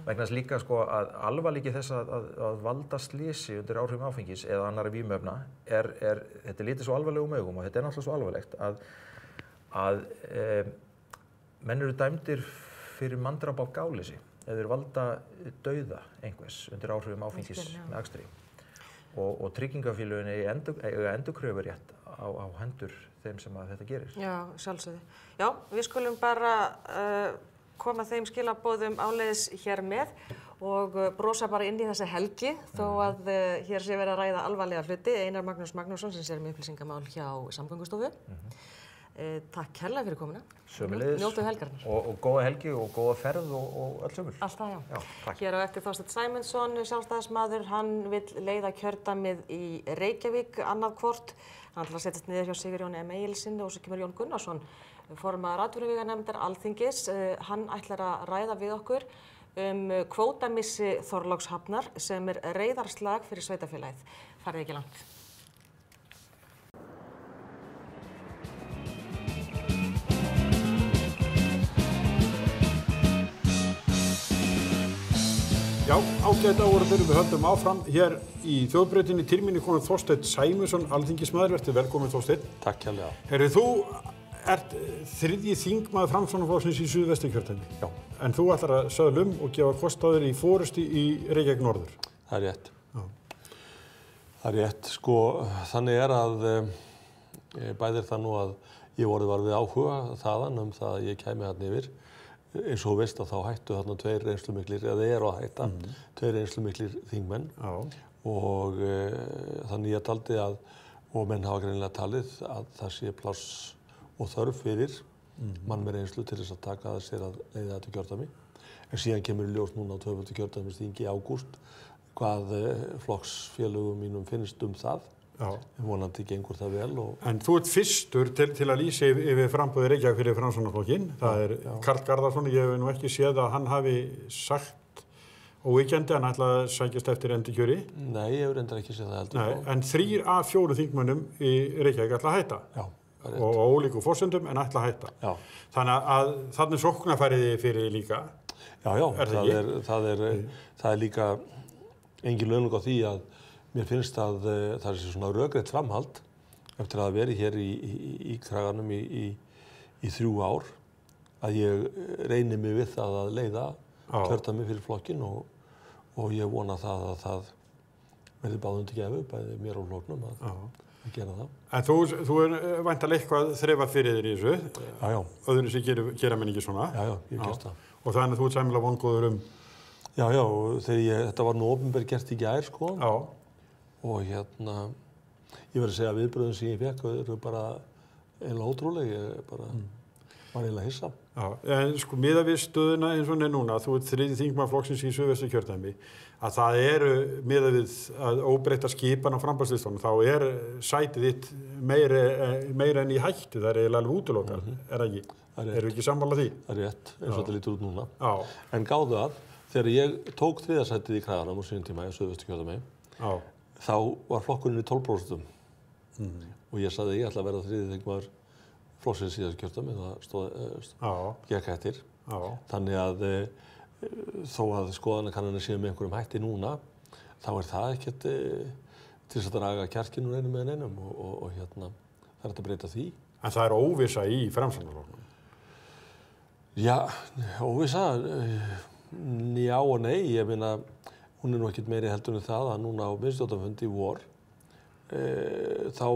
[SPEAKER 4] Vegna þess líka að alvarleiki þess að valda slysi undir áhrifum áfengis eða annarra vímuefna þetta litið svo alvarlegum augum og þetta náttúrulega svo alvarlegt að menn eru dæmdir fyrir manndráp af gáleysi eða þeir valda dauða einhvers undir áhrifum áfengis með akstri. Og tryggingafélögin eiga endurkröfurétt á hendur þeim sem að þetta gerir.
[SPEAKER 3] Já, sjálfsögðu. Já, við skulum bara koma þeim skilaboðum áleiðis hér með og brosa bara inn í þessa helgi þó að hér sé verið að ræða alvarlega hluti. Einar Magnús Magnússon sem sér upplýsingamál hjá Samgöngustofu. Takk kærlega fyrir komuna.
[SPEAKER 4] Sömuleiðis.
[SPEAKER 3] Njótu helgarinnar.
[SPEAKER 4] Og góða helgi og góða ferð og öll sömul.
[SPEAKER 3] Allt það, já.
[SPEAKER 4] Já, takk.
[SPEAKER 3] Hér á eftir Þorsteinn Sæmundsson, sjálfstæðismaður, hann vill leiða kjördæmið í Reykjavík annað hvort. Hann ætlar að setjast niður hjá Sigurjóni M. Egilssyni og svo kemur Jón Gunnarsson, formaður atvinnuveganefndar Alþingis. Hann ætlar að ræða við okkur kvótamissi Þorlákshafnar sem er reiðarslag fyrir sveitarfélagið. Farið ekki langt.
[SPEAKER 1] Já, ágæta áhorfendur, við höldum áfram hér í þjóðbrautinni. Til mín er kominn Þorsteinn Sæmundsson, alþingismaður. Vertu velkominn, Þorsteinn.
[SPEAKER 5] Takk hérlega.
[SPEAKER 1] Heyrðu, þú ert þriðji þingmaður Framsóknarflokksins í Suðvesturkjördæmi.
[SPEAKER 5] Já.
[SPEAKER 1] En þú ætlar að söðla og gefa kost á þér í forystu í Reykjavík norður.
[SPEAKER 5] Það er rétt.
[SPEAKER 1] Já.
[SPEAKER 5] Það er rétt. Þannig er að bæði það nú að ég var við áhuga þaðan það að ég kæmi þarna yfir. Eins og þú veist að þá hættu þarna 2 reynslumiklir, eða eru að hætta, 2 reynslumiklir þingmenn. Já. Og þannig ég taldi og menn hafa greinilega talið að það sé pláss og þörf fyrir mann með reynslu til þess að taka að sér að leiða þetta kjördæmi. En síðan kemur í ljós núna á 2. kjördæmisþingi í ágúst hvað flokksfélögum mínum finnst það. Já. Vonandi gengur það vel.
[SPEAKER 1] En þú ert fyrstur til að lýsa yfir framboði Reykjavík fyrir Framsóknarflokkinn. Það er Karl Garðarsson, ég hef nú ekki séð að hann hafi sagt óyggjandi að hann ætla að sækjast eftir endurkjöri.
[SPEAKER 5] Nei, ég hef reyndar ekki séð það heldur.
[SPEAKER 1] Nei, en 3 af 4 þingmönnum í Reykjavík ætla að hætta. Já, það er rétt. Og ólíku forsendum en ætla að hætta. Já. Þannig að þarna sóknarfæriði fyrir líka.
[SPEAKER 5] Já, það er líka engin launung á því að mér finnst að það er svona rökrétt framhald eftir að hafa verið hér í kraganum í 3 ár að ég reyni mig við það að leiða kjördæmi fyrir flokkinn og ég vona það að það verði báðum til gefu, bæði mér og flokknum að gera það.
[SPEAKER 1] En þú er væntanlega eitthvað þrefa fyrir þér í þessu?
[SPEAKER 5] Já.
[SPEAKER 1] Öðru sem gera menn ekki svona?
[SPEAKER 5] Já, ég gerst það.
[SPEAKER 1] Og þannig að þú ert sæmilega vongóður
[SPEAKER 5] Já, þegar þetta var nú opinber gert í gær, Já. Og ég verði að segja að viðbröðin sem ég fekk eru bara eiginlega ótrúleg. var eiginlega hissa.
[SPEAKER 1] Já, en sko miðað við stöðuna eins og hún er núna, þú ert þriðji þingmaður flokksins í Suðvesturkjördæmi, að það eru miðað við að óbreytta skipan á framboðslistanum, þá er sætið þitt meira en í hættu, það er eiginlega alveg útilokað, er það ekki? Erum við ekki sammála því?
[SPEAKER 5] Það er rétt, eins og þetta lítur út núna.
[SPEAKER 1] Já.
[SPEAKER 5] En gáðu að, þegar ég tók þriðja sætið í Kraganum á sínum tíma í Suðvesturkjördæmi, þá var flokkurinn í 12%. Og ég sagði ég ætla að verða þriðji þingmaður flokksins í þessu kjördæmi, það gekk eftir. Þannig að þó að skoðanakannanir séu með einhverjum hætti núna, þá er það ekkert til þess að draga kjarkinn úr einum með einum og það er hægt að breyta því.
[SPEAKER 1] En það er óvissa í Framsóknarflokknum?
[SPEAKER 5] Já, óvissa, já og nei. Ég meina, hún er nú ekkert meiri heldur en það að núna á miðstjórnarfundi í vor, þá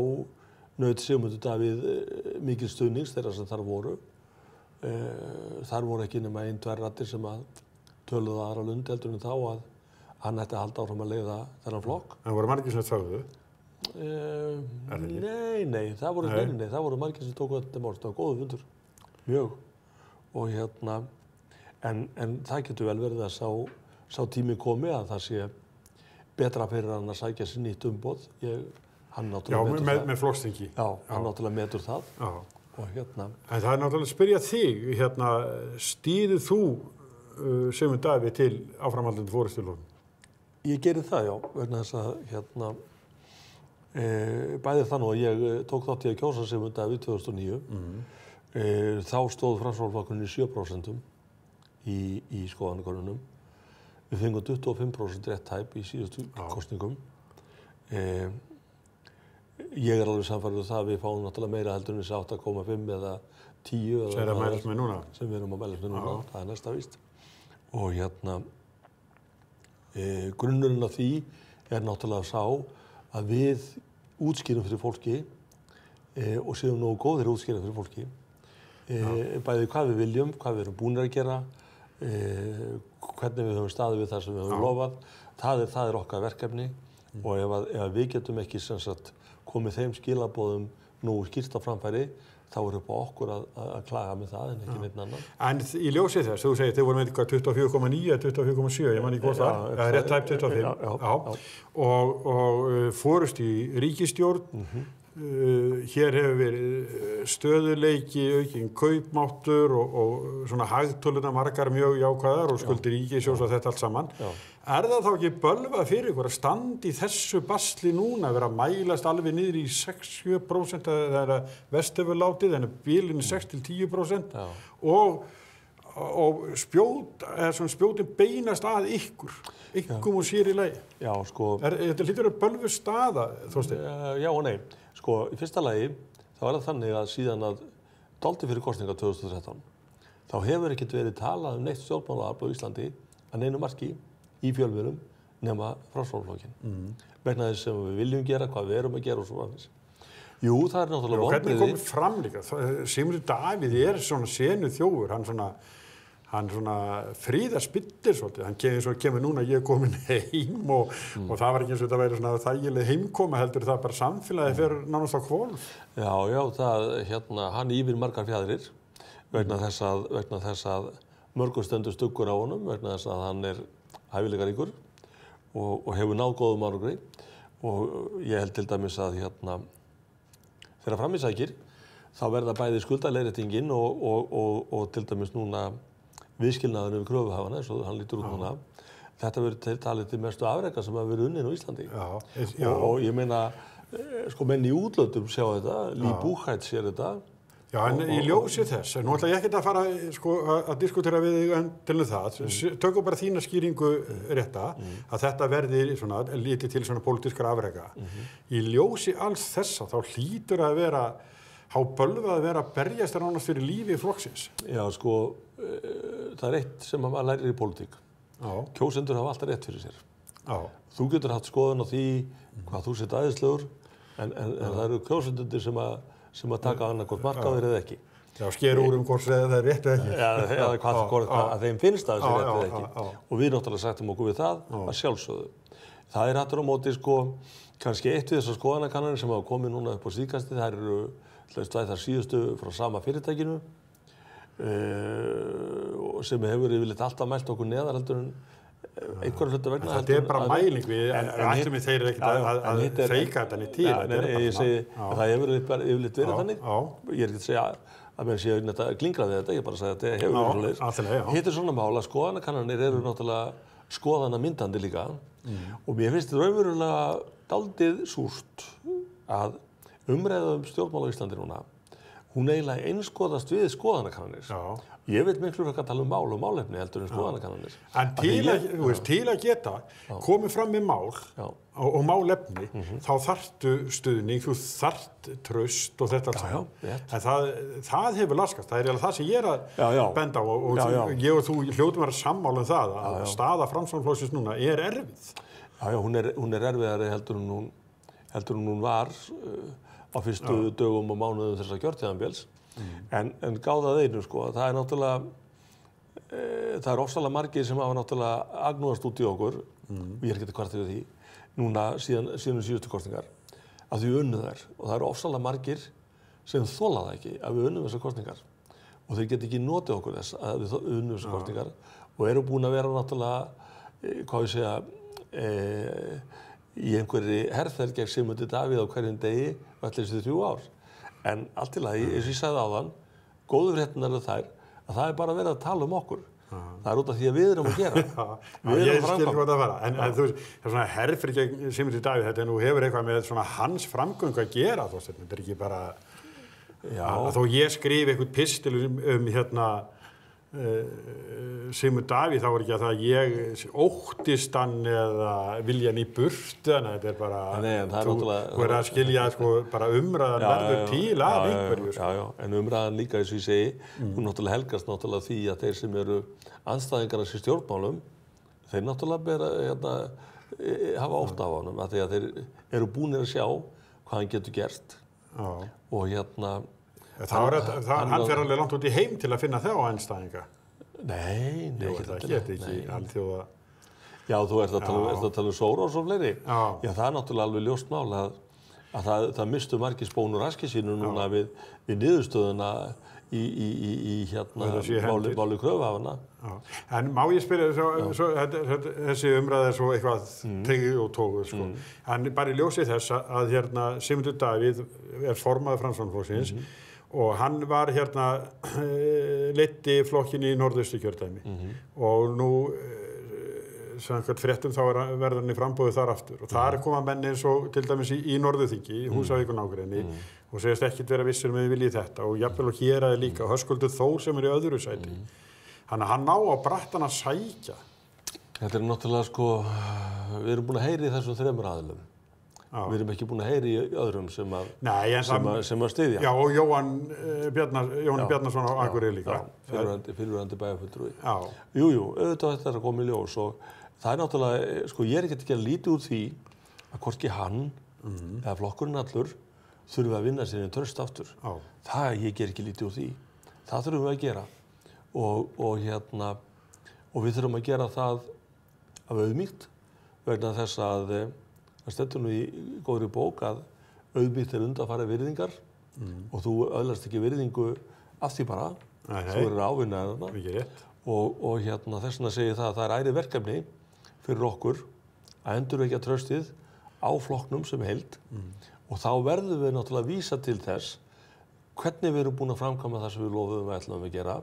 [SPEAKER 5] naut Sigmundur Davíð mikil stuðnings þeirra sem þar voru. Þar voru ekki nema 1-2 raddir sem að töluðu aðra lund heldur en þá að hann ætti að halda áfram að leiða þennan flokk. En
[SPEAKER 1] voru margir sem þögðu?
[SPEAKER 5] Nei, það voru margir sem tóku þetta máls. Það var góður fundur, mjög. Og en það getur vel verið að sá tími komi að það sé betra fyrir hann að sækja sér nýtt umboð. Hann náttúrulega metur það. Með flokksþingi? Já, hann náttúrulega metur það. En það er náttúrulega að spyrja þig, stýðir þú Sigmund Davíð til áframhaldandi forystulóðum? Ég geri það, já, vegna þess að bæði þannig að ég tók þátt í að kjósa Sigmund Davíð 2009. Þá stóð Framsóknarflokkurinn í 7% í skoðanakönnunum. Við fengum 25% rétt tæp í síðustu kosningum. Ég er alveg sannfærður það að við fáum náttúrulega meira heldur en þessi 8,5 eða 10 sem við erum að mælast með núna, það er næsta víst. Og grunnurinn af því er náttúrulega sá að við útskýrum fyrir fólki og séum nógu góðir útskýra fyrir fólki bæði hvað við viljum, hvað við erum búnir að gera, hvernig við höfum staðið við það sem við höfum lofað. Það er okkar verkefni og ef við getum ekki sem sagt komið þeim skilaboðum nógu skýrt á framfæri, þá er upp á okkur að klaga með það en ekki neitt annan. En í ljósið þess, þú segir þið voru með eitthvað 24,9 eða 24,7, ég man ekki hvort það er rétt tæp 25. Og fórust í ríkisstjórn, hér hefur verið stöðuleiki, aukinn kaupmáttur og svona hagtölurnar margar mjög jákvæðar og skuldir ríkissjóðs og þetta allt saman. Er það þá ekki bölvað fyrir ykkur að standa í þessu basli núna, vera að mælast alveg niður í 6-7%, það er að vesturlátið, en bílinni 6-10% og spjótin beinast að ykkur og sér í lagi. Já, sko. Þetta hlýtur að bölvu staða, Þorsteinn? Já og nei. Sko, í fyrsta lagi, þá er það þannig að síðan að dálítið fyrir kosninga 2013, þá hefur ekkert verið talað neitt stjórnmálaafl á Íslandi að neinu marki í fjölmiðlum nema Framsóknarflokkinn. Vegna þess sem við viljum gera, hvað við erum að gera og svo annars. Jú, það er náttúrulega vonbrigði. Hvernig komið fram líka? Sigmundur Davíð er svona senu þjófur, hann svona fríðarspillir svolítið. Hann kemur núna, ég er komin heim og það var ekki eins og þetta væri svona þægileg heimkoma, heldur það bara samfélagi fyrir nánast á hvolf. Já, hann ýfir margar fjaðrir vegna þess að mörgum stendur stuggur á honum, vegna þess að hann er hæfileikaríkur og hefur náð góðum árangri og ég held til dæmis að þegar fram í sækir þá verða bæði skuldaleiðréttingin og til dæmis núna viðskilnaðurinn við kröfuhafana eins og hann lítur út núna. Þetta verður talið til mestu afreka sem hafa verið unnin á Íslandi. Og ég meina, sko menn í útlöndum sjá þetta, Lee Buchheit sér þetta. Já, en í ljósi þess, nú ætla ég ekkert að fara að diskutera við þig til það, tökum bara þína skýringu rétta, að þetta verði lítið til svona pólitískra afreka. Í ljósi alls þessa, þá hlýtur að vera, bölvað að vera að berjast nánast fyrir lífi flokksins. Já, sko, það er eitt sem maður lærir í pólitík. Kjósendur hafa alltaf rétt fyrir sér. Þú getur haft skoðun á því hvað þú sett æðislegur, en það eru kjósendundir sem að taka annarkort mark á þér eða ekki. Já, sker úr hvort það er rétt eða ekki. Já, að þeim finnst það rétt eða ekki. Og við náttúrulega sættum okkur við það að sjálfsögðu. Það er aftur á móti, sko, kannski eitt við þessar skoðanakannanir sem hafa komið núna upp á síðkastið. Það eru þær síðustu frá sama fyrirtækinu. sem hefur yfirleitt alltaf mælt okkur neðar heldur en einhverju hlutu vegna.
[SPEAKER 1] Þetta bara mæling við, ætlum við þeir ekkert að feika þetta niður til.
[SPEAKER 5] Nei, ég segi, það hefur yfirleitt verið þannig. Ég ekki að segja að mér séu að glingra við þetta, ég bara sagði að þetta hefur verið svoleiðis. Hitt svona mál að skoðanakannanir eru náttúrulega skoðanamyndandi líka og mér finnst þetta raunverulega dálítið súrt að umræða stjórnmál á Íslandi núna, hún eiginlega einskoðast við skoðanakannanir. Ég veit miklu frekar að tala mál og málefni heldur en skoðanakannanir.
[SPEAKER 1] En til að geta komið fram með mál og málefni, þá þarftu stuðning, þú þarft traust og þetta allt saman. En það hefur laskast. Það eiginlega það sem ég að benda á og ég og þú hljótum að sammála það að staða Framsóknarflokksins núna erfið.
[SPEAKER 5] Já, hún er erfiðari heldur en hún var á fyrstu dögum og mánuðum þessa kjörtíðanbils. En gáða einu, sko, það er náttúrulega, það er ofsalega margir sem hafa náttúrulega agnúðast út í okkur, og ég er ekki að kvarta við því, núna síðan síðustu kosningar, að við unnum þær. Og það eru ofsalega margir sem þola það ekki að við unnum þessar kosningar. Og þeir geta ekki notið okkur þess að við unnum þessar kosningar og eru búin að vera náttúrulega, hvað ég segja, í einhverri herferð gegn Sigmundi Davíð á hverjum degi allir þessi 3 ár. En allt í lagi, eins og ég sagði áðan, góðu fréttirnar eru þær að það er bara verið að tala um okkur. Það er út af því að við erum að gera.
[SPEAKER 1] Ég skil hvað það fara. En þú veist, það er svona herferð gegn Sigmundi Davíð, þetta nú hefur eitthvað með svona hans framgöngu að gera, þú veist, þetta er ekki bara að þó ég skrifi eitthvað pistil hérna Sigmund Davíð, þá er ekki að það ég óttist hann eða vilja hann í burt, þannig að þetta er bara þú er að skilja sko bara umræðan verður til af einhverju.
[SPEAKER 5] Já, en umræðan líka eins og ég segi, hún náttúrulega helgast náttúrulega því að þeir sem eru andstæðingar þessi stjórnmálum, þeir náttúrulega hafa ótt af honum, af því að þeir eru búnir að sjá hvað hann getur gert. Og
[SPEAKER 1] hann fer alveg langt út í heim til að finna það á andstæðinga.
[SPEAKER 5] Nei,
[SPEAKER 1] það geti ekki alþjóða.
[SPEAKER 5] Já, þú ert að tala um Soros og fleiri. Já, það er náttúrulega alveg ljóst mál að það mistu margir spón úr raski sínu núna við niðurstöðuna í máli kröfuhafanna.
[SPEAKER 1] En má ég spyrja, þessi umræða er svo eitthvað tegið og tóguð, sko. En bara í ljósi þess að Sigmundur Davíð er formaður Framsóknarflokksins og hann var leiddi flokkinn í Norðausturkjördæmi og nú samkvæmt fréttum þá verður hann í framboði þar aftur og þar koma menn eins og til dæmis í Norðurþingi, í Húsavík og nágrenni og segist ekkert vera vissir með viljið þetta og jafnvel og héraði líka og Höskuldur Þór sem er í öðru sæti. Þannig að hann ná á brattan að sækja.
[SPEAKER 5] Þetta er náttúrulega sko, við erum búin að heyra í þessum 3 aðilum. Við erum ekki búin að heyra í öðrum sem að styðja. Já, og Jóhann Bjarnason á Akureyri líka. Fyrrverandi bæjarfulltrúi. Jú, auðvitað þetta er að koma í ljós og það er náttúrulega, sko, ég er ekki að lítið úr því að hvorki hann eða flokkurinn allur þurfum að vinna sér traust aftur. Ég ger ekki lítið úr því. Það þurfum við að gera. Og við þurfum að gera það af auðmýkt vegna þess að það stendur nú í góðri bók að auðmýkt undanfari virðingar og þú öðlast ekki virðingu af því bara. Þú eru ávinnaðir þarna. Og þess vegna segi það að það er ærið verkefni fyrir okkur að endurvekja traustið á flokknum sem heild og þá verðum við náttúrulega að vísa til þess hvernig við erum búin að framkvæma það sem við lofuðum að ætlum að gera,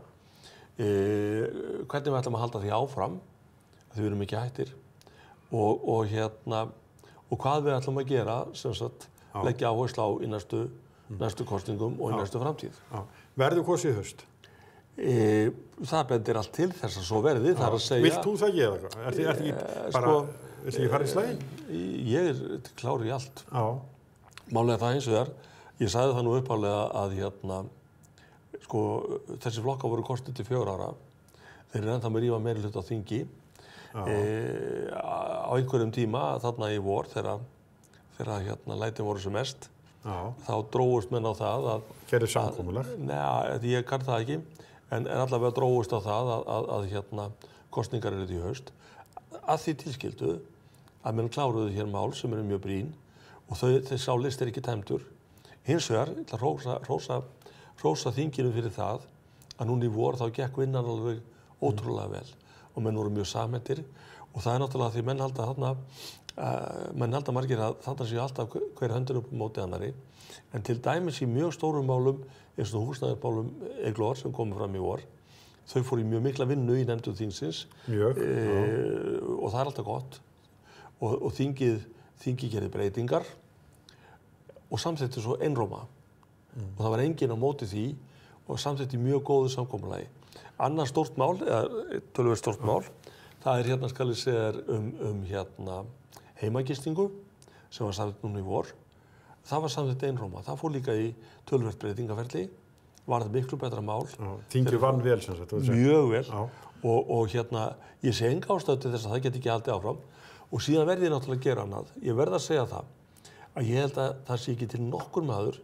[SPEAKER 5] hvernig við ætlum að halda því áfram, því við erum ekki hættir og hvað við ætlum að gera, sem sagt, leggja áherslu á í næstu kosningum og í næstu framtíð.
[SPEAKER 1] Verður kosið í haust?
[SPEAKER 5] Það bendir allt til þess að svo verði, það er að segja...
[SPEAKER 1] Vilt þú það ekki eða eitthvað? Ertu ekki bara, viltu ekki fara í slægin?
[SPEAKER 5] Ég er klár í allt. Málega það eins og þar, ég sagði það nú uppálega að sko, þessi flokkar voru kosnir til 4 ára. Þeir eru ennþá með rífa meiri hluta á þingi. Á einhverjum tíma, þarna í vor, þegar lætin voru sem mest, þá drógust menn á það að...
[SPEAKER 1] Gerðu samkomulag?
[SPEAKER 5] Nei, ég kann það ekki, en allavega drógust á það að kosningar eru í haust. Að því tilskildu að menn kláruðu hér mál sem eru mjög brýn og sá list ekki tæmdur. Hins vegar, ég ætla að hrósa þinginu fyrir það að núna í vor þá gekk vinnan alveg ótrúlega vel og menn voru mjög samhentir og það náttúrulega því menn halda margir að þarna séu alltaf hver höndin upp á móti annari en til dæmis í mjög stórum málum eins og húsnæðismálum Eyglóar sem komu fram í vor þau fóru í mjög mikla vinnu í nefndum þingsins og það alltaf gott og þingið gerði breytingar og samþykkti svo einróma og það var enginn á móti því og samþykkti mjög góðu samkomulagi. Annað stórt mál, eða töluvert stórt mál, það hérna skal ég segja hérna heimagistingu sem var samþykkt núna í vor. Það var samþykkt einróma, það fór líka í töluvert breytingaferli, var þetta miklu betra mál.
[SPEAKER 1] Þingið vann vel sem sagt.
[SPEAKER 5] Mjög vel og hérna ég sé enga ástæðu til þess að það geti ekki haldið áfram og síðan verði ég náttúrulega að gera annað. Ég verð að segja það að ég held að það sé ekki til nokkur maður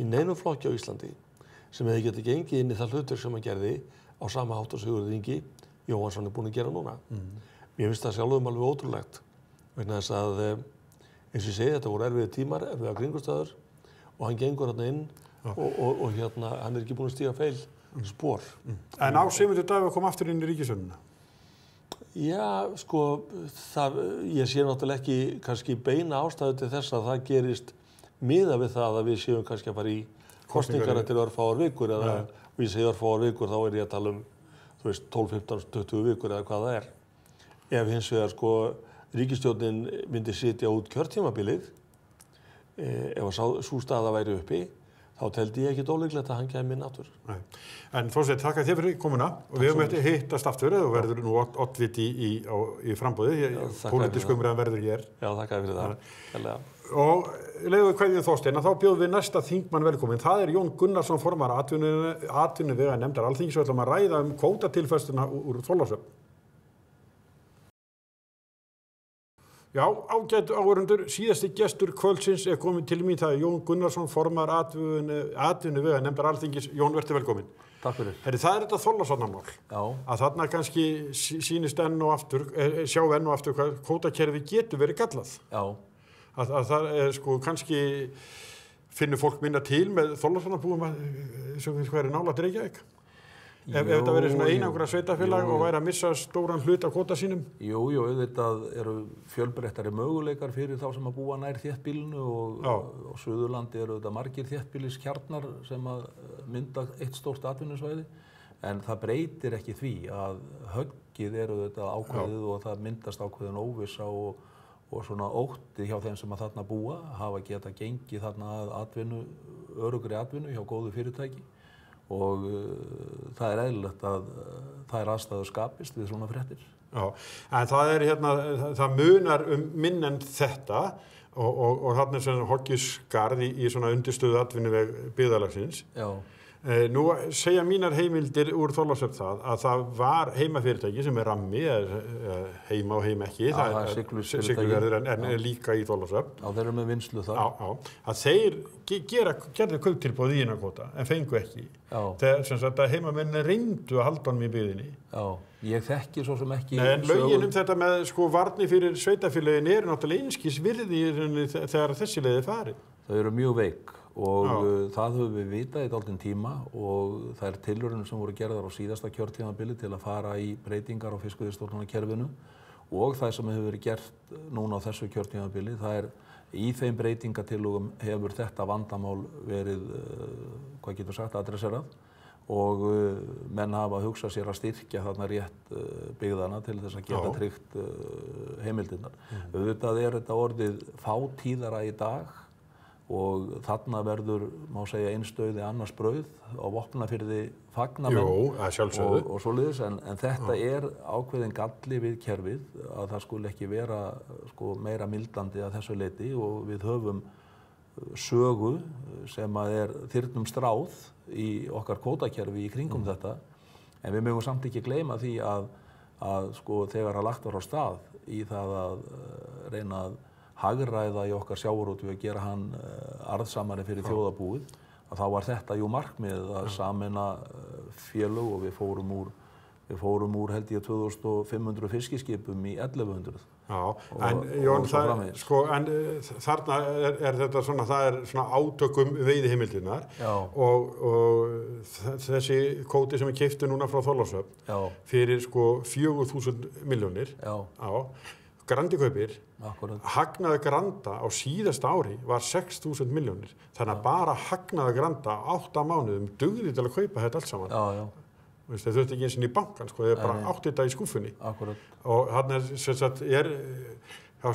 [SPEAKER 5] í neinum flokki á Íslandi sem hefði getið gengið inn í það hlutur sem hann gerði á sama hátt og Sigurður Ingi Jóhannsson búinn að gera núna. Mér finnst það sjálfum alveg ótrúlegt vegna þess að eins og ég segi þetta voru erfiðir tímar, erfiðar kringumstæður og hann gengur hérna inn og hérna hann ekki búinn að stíga feil spor.
[SPEAKER 1] En á Sigmundur Davíð að koma aftur inn í ríkisstjórnina?
[SPEAKER 5] Já, sko, ég sé náttúrulega ekki kannski beina ástæðu til þess að það gerist miðað við það að við séum kannski að fara í kosningar eftir örfáar vikur eða og ég segi örfáar vikur þá ég að tala þú veist 12, 15, 20 vikur eða hvað það er. Ef hins vegar sko ríkisstjórnin myndi sitja út kjörtímabilið ef sú staða væri uppi þá teldi ég ekki ólíklegt að hann kæmi inn aftur.
[SPEAKER 1] En Þorsteinn, þakka þér fyrir komuna og við höfum eftir hittast aftur og verður nú oddviti í framboði, pólitísk umræðan verður hér.
[SPEAKER 5] Já, þakka þér fyrir það.
[SPEAKER 1] Og leiðum við kveðjum Þorsteinn að þá bjóðum við næsta þingmann velkominn. Það er Jón Gunnarsson formaður atvinnuveganefndar Alþingis og ætlum að ræða kvótatilfærsluna úr Þorlákshöfn. Já, ágætu áhorfendur, síðasti gestur kvöldsins er kominn til mín, það er Jón Gunnarsson, formaður atvinnuveganefndar Alþingis. Jón, vertu velkominn.
[SPEAKER 2] Takk fyrir.
[SPEAKER 1] Það er þetta Þorlákshafnarmál.
[SPEAKER 2] Já.
[SPEAKER 1] Að þarna kannski sýnist enn og aftur, sjá enn og aftur hvað kvótakerfi getur verið gallað.
[SPEAKER 2] Já.
[SPEAKER 1] Að það er sko kannski finnur fólk minna til með Þorlákshafnarbúum sem er nálægt Reykjavík. Ef þetta verið svona einangra sveitafélag og væri að missa stóran hlut af kvóta sínum?
[SPEAKER 2] Jú, auðvitað eru fjölbreyttari möguleikar fyrir þá sem að búa nær þéttbýlinu og á Suðurlandi eru auðvitað margir þéttbýliskjarnar sem að mynda eitt stórt atvinnusvæði en það breytir ekki því að höggið eru auðvitað ákveðið og það myndast ákveðin óvissa og svona ótti hjá þeim sem að þarna búa hafa geta gengið þarna að öruggri atvinnu hjá góðu fyrirtæki og það er eðlilegt að það er aðstæður skapist við svona fréttir.
[SPEAKER 1] Já, en það er það munar minn en þetta og þarna er svona hoggiskarð í svona undirstöðu atvinnuveg byggðarlagsins.
[SPEAKER 2] Já.
[SPEAKER 1] Nú segja mínar heimildir úr Þorlákshöfn að það var heimafyrirtæki sem er Rammi, heima og heima ekki, það er Siglufjörður en líka í Þorlákshöfn.
[SPEAKER 2] Já, þeir eru með vinnslu þar.
[SPEAKER 1] Já, að þeir gerðu kauptilboð í innan kvóta en fengu ekki. Já. Þegar sem sagt að heimamenn reyndu að halda honum í byggðinni.
[SPEAKER 2] Já, ég þekki svo sem ekki
[SPEAKER 1] en lögin þetta með sko varni fyrir sveitafélögin eru náttúrulega einskis virði þegar þessi leiði farið.
[SPEAKER 2] Þau eru mjög veik og það höfum við vitað í dálítinn tíma og það er tilraunir sem voru gerðar á síðasta kjörtímabili til að fara í breytingar á fiskveiðistjórnarkerfinu og það sem hefur verið gert núna á þessu kjörtímabili, það er í þeim breytingatillögum hefur þetta vandamál verið, hvað getur sagt, adresserað og menn hafa hugsað sér að styrkja þarna rétt byggðana til þess að geta tryggt heimildirnar. Auðvitað er þetta orðið fátíðara í dag og þarna verður, má segja, einstöði annars brauð á Vopnafirði fagnamenn og svoleiðis en þetta er ákveðin galli við kerfið að það skuli ekki vera sko, meira mildandi að þessu leyti og við höfum sögu sem að er þyrnum stráð í okkar kvótakerfi í kringum þetta en við mögum samt ekki gleyma því að sko, þegar að lagt var á stað í það að reyna að hagræða í okkar sjávarútvegi að gera hann arðsamari fyrir þjóðarbúið að þá var þetta jú markmiðið að sameina félög og við fórum úr held ég 2500 fiskiskipum í 1100
[SPEAKER 1] en Jón, þarna þetta svona, það svona átökum veiðiheimildirnar og þessi kvóti sem við keyptum núna frá Þorlákshöfn fyrir 4.000 milljónir. Grandi kaupir, hagnaður Granda á síðasta ári var 6.000 milljónir. Þannig að bara hagnaður Granda á 8 mánuðum dugði til að kaupa þetta allt saman. Þeir þurfti ekki eins og í bankan, þeir bara átti þetta í skúffunni. Og þarna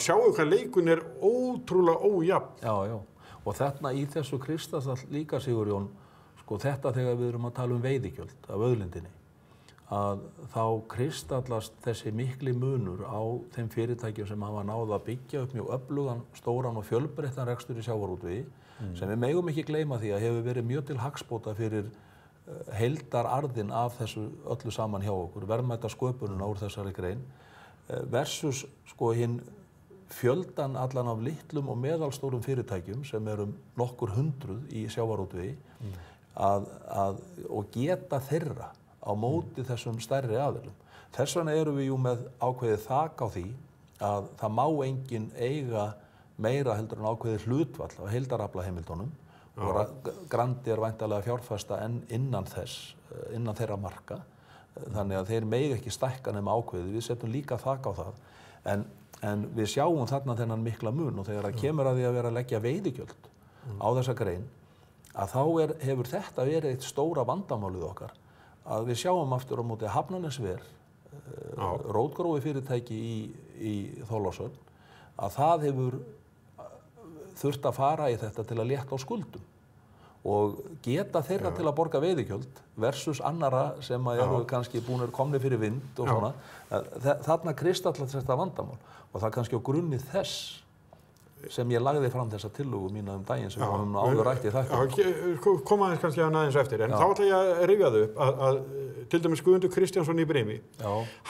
[SPEAKER 1] sjáum hvað leikun ótrúlega ójafn.
[SPEAKER 2] Og þarna í þessu kristallall líka, Sigurjón, þetta þegar við erum að tala veiðigjöld af auðlindinni, að þá kristallast þessi mikli munur á þeim fyrirtækjum sem hafa náð að byggja upp mjög öflugan, stóran og fjölbreyttan rekstur í sjávarútvegi, sem við megum ekki gleyma því að hefur verið mjög til hagsbóta fyrir heildararðinn af þessu öllu saman hjá okkur, verðmætasköpunina úr þessari grein, versus hinn fjöldan allan af litlum og meðalstórum fyrirtækjum sem eru nokkur hundruð í sjávarútvegi, og geta þeirra á móti þessum stærri aðilum. Þess vegna erum við með ákveðið þak á því að það má enginn eiga meira heldur en ákveðið hlutfall af heildaraflaheimildunum og Grandi væntanlega fjárfesta en innan þeirra marka. Þannig að þeir mega ekki stækka nema ákveðið. Við setjum líka þak á það. En við sjáum þarna þennan mikla mun og þegar það kemur að því að vera að leggja veiðigjöld á þessa grein, að þá hefur þetta verið eitt stóra vandamálið okkar. Að við sjáum aftur á móti Hafnanesver, rótgróið fyrirtæki í Þorlákshöfn, að það hefur þurft að fara í þetta til að létta á skuldum og geta þeirra til að borga veiðigjöld versus annara sem eru kannski komnir fyrir vind og svona. Þarna kristallast þetta vandamál og það kannski á grunni þess sem ég lagði fram þessa tillögu mína daginn sem við höfum áður rætt í þættinum.
[SPEAKER 1] Koma aðeins kannski aðeins eftir, en þá ætla ég að rifja þau upp að til dæmis Guðmundur Kristjánsson í Brimi,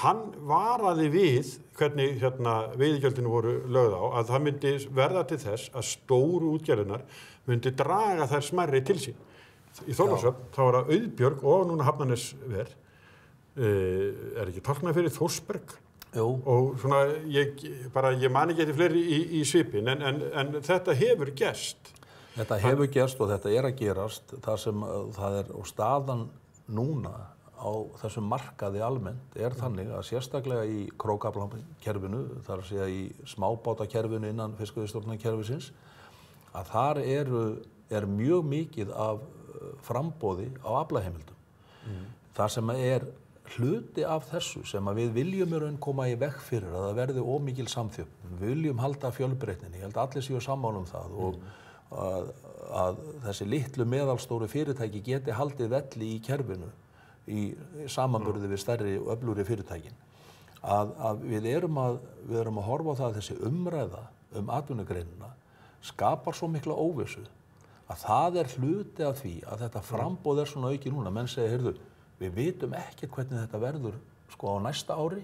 [SPEAKER 1] hann varaði við hvernig veiðigjöldin voru lögð á, að það myndi verða til þess að stóru útgerðirnar myndi draga þær smærri til sín. Í Þorlákshöfn þá var það Auðbjörg og núna Hafnanesver, ekki Tálknafjörður fyrir Þórsberg. Og svona, ég man ekki eftir fleiri í svipin, en þetta hefur gerst.
[SPEAKER 2] Þetta hefur gerst og þetta að gerast, þar sem það og staðan núna á þessum markaði almennt þannig að sérstaklega í krókaflakerfinu, þar að segja í smábátakerfinu innan fiskveiðistjórnarkerfisins, að þar mjög mikið af framboði á aflaheimildum. Það sem hluti af þessu sem við viljum í raun koma í veg fyrir að það verði ómikil samþjöppun. Við viljum halda fjölbreytninni, ég held að allir séu sammála það og að þessi litlu meðalstóru fyrirtæki geti haldið velli í kerfinu í samanburði við stærri og öflugri fyrirtækin. Að við erum að horfa á það að þessi umræða atvinnugreinina skapar svo mikla óvissu að það hluti af því að þetta framboð svona aukið núna. Menn segja, heyrðu, við vitum ekkert hvernig þetta verður á næsta ári.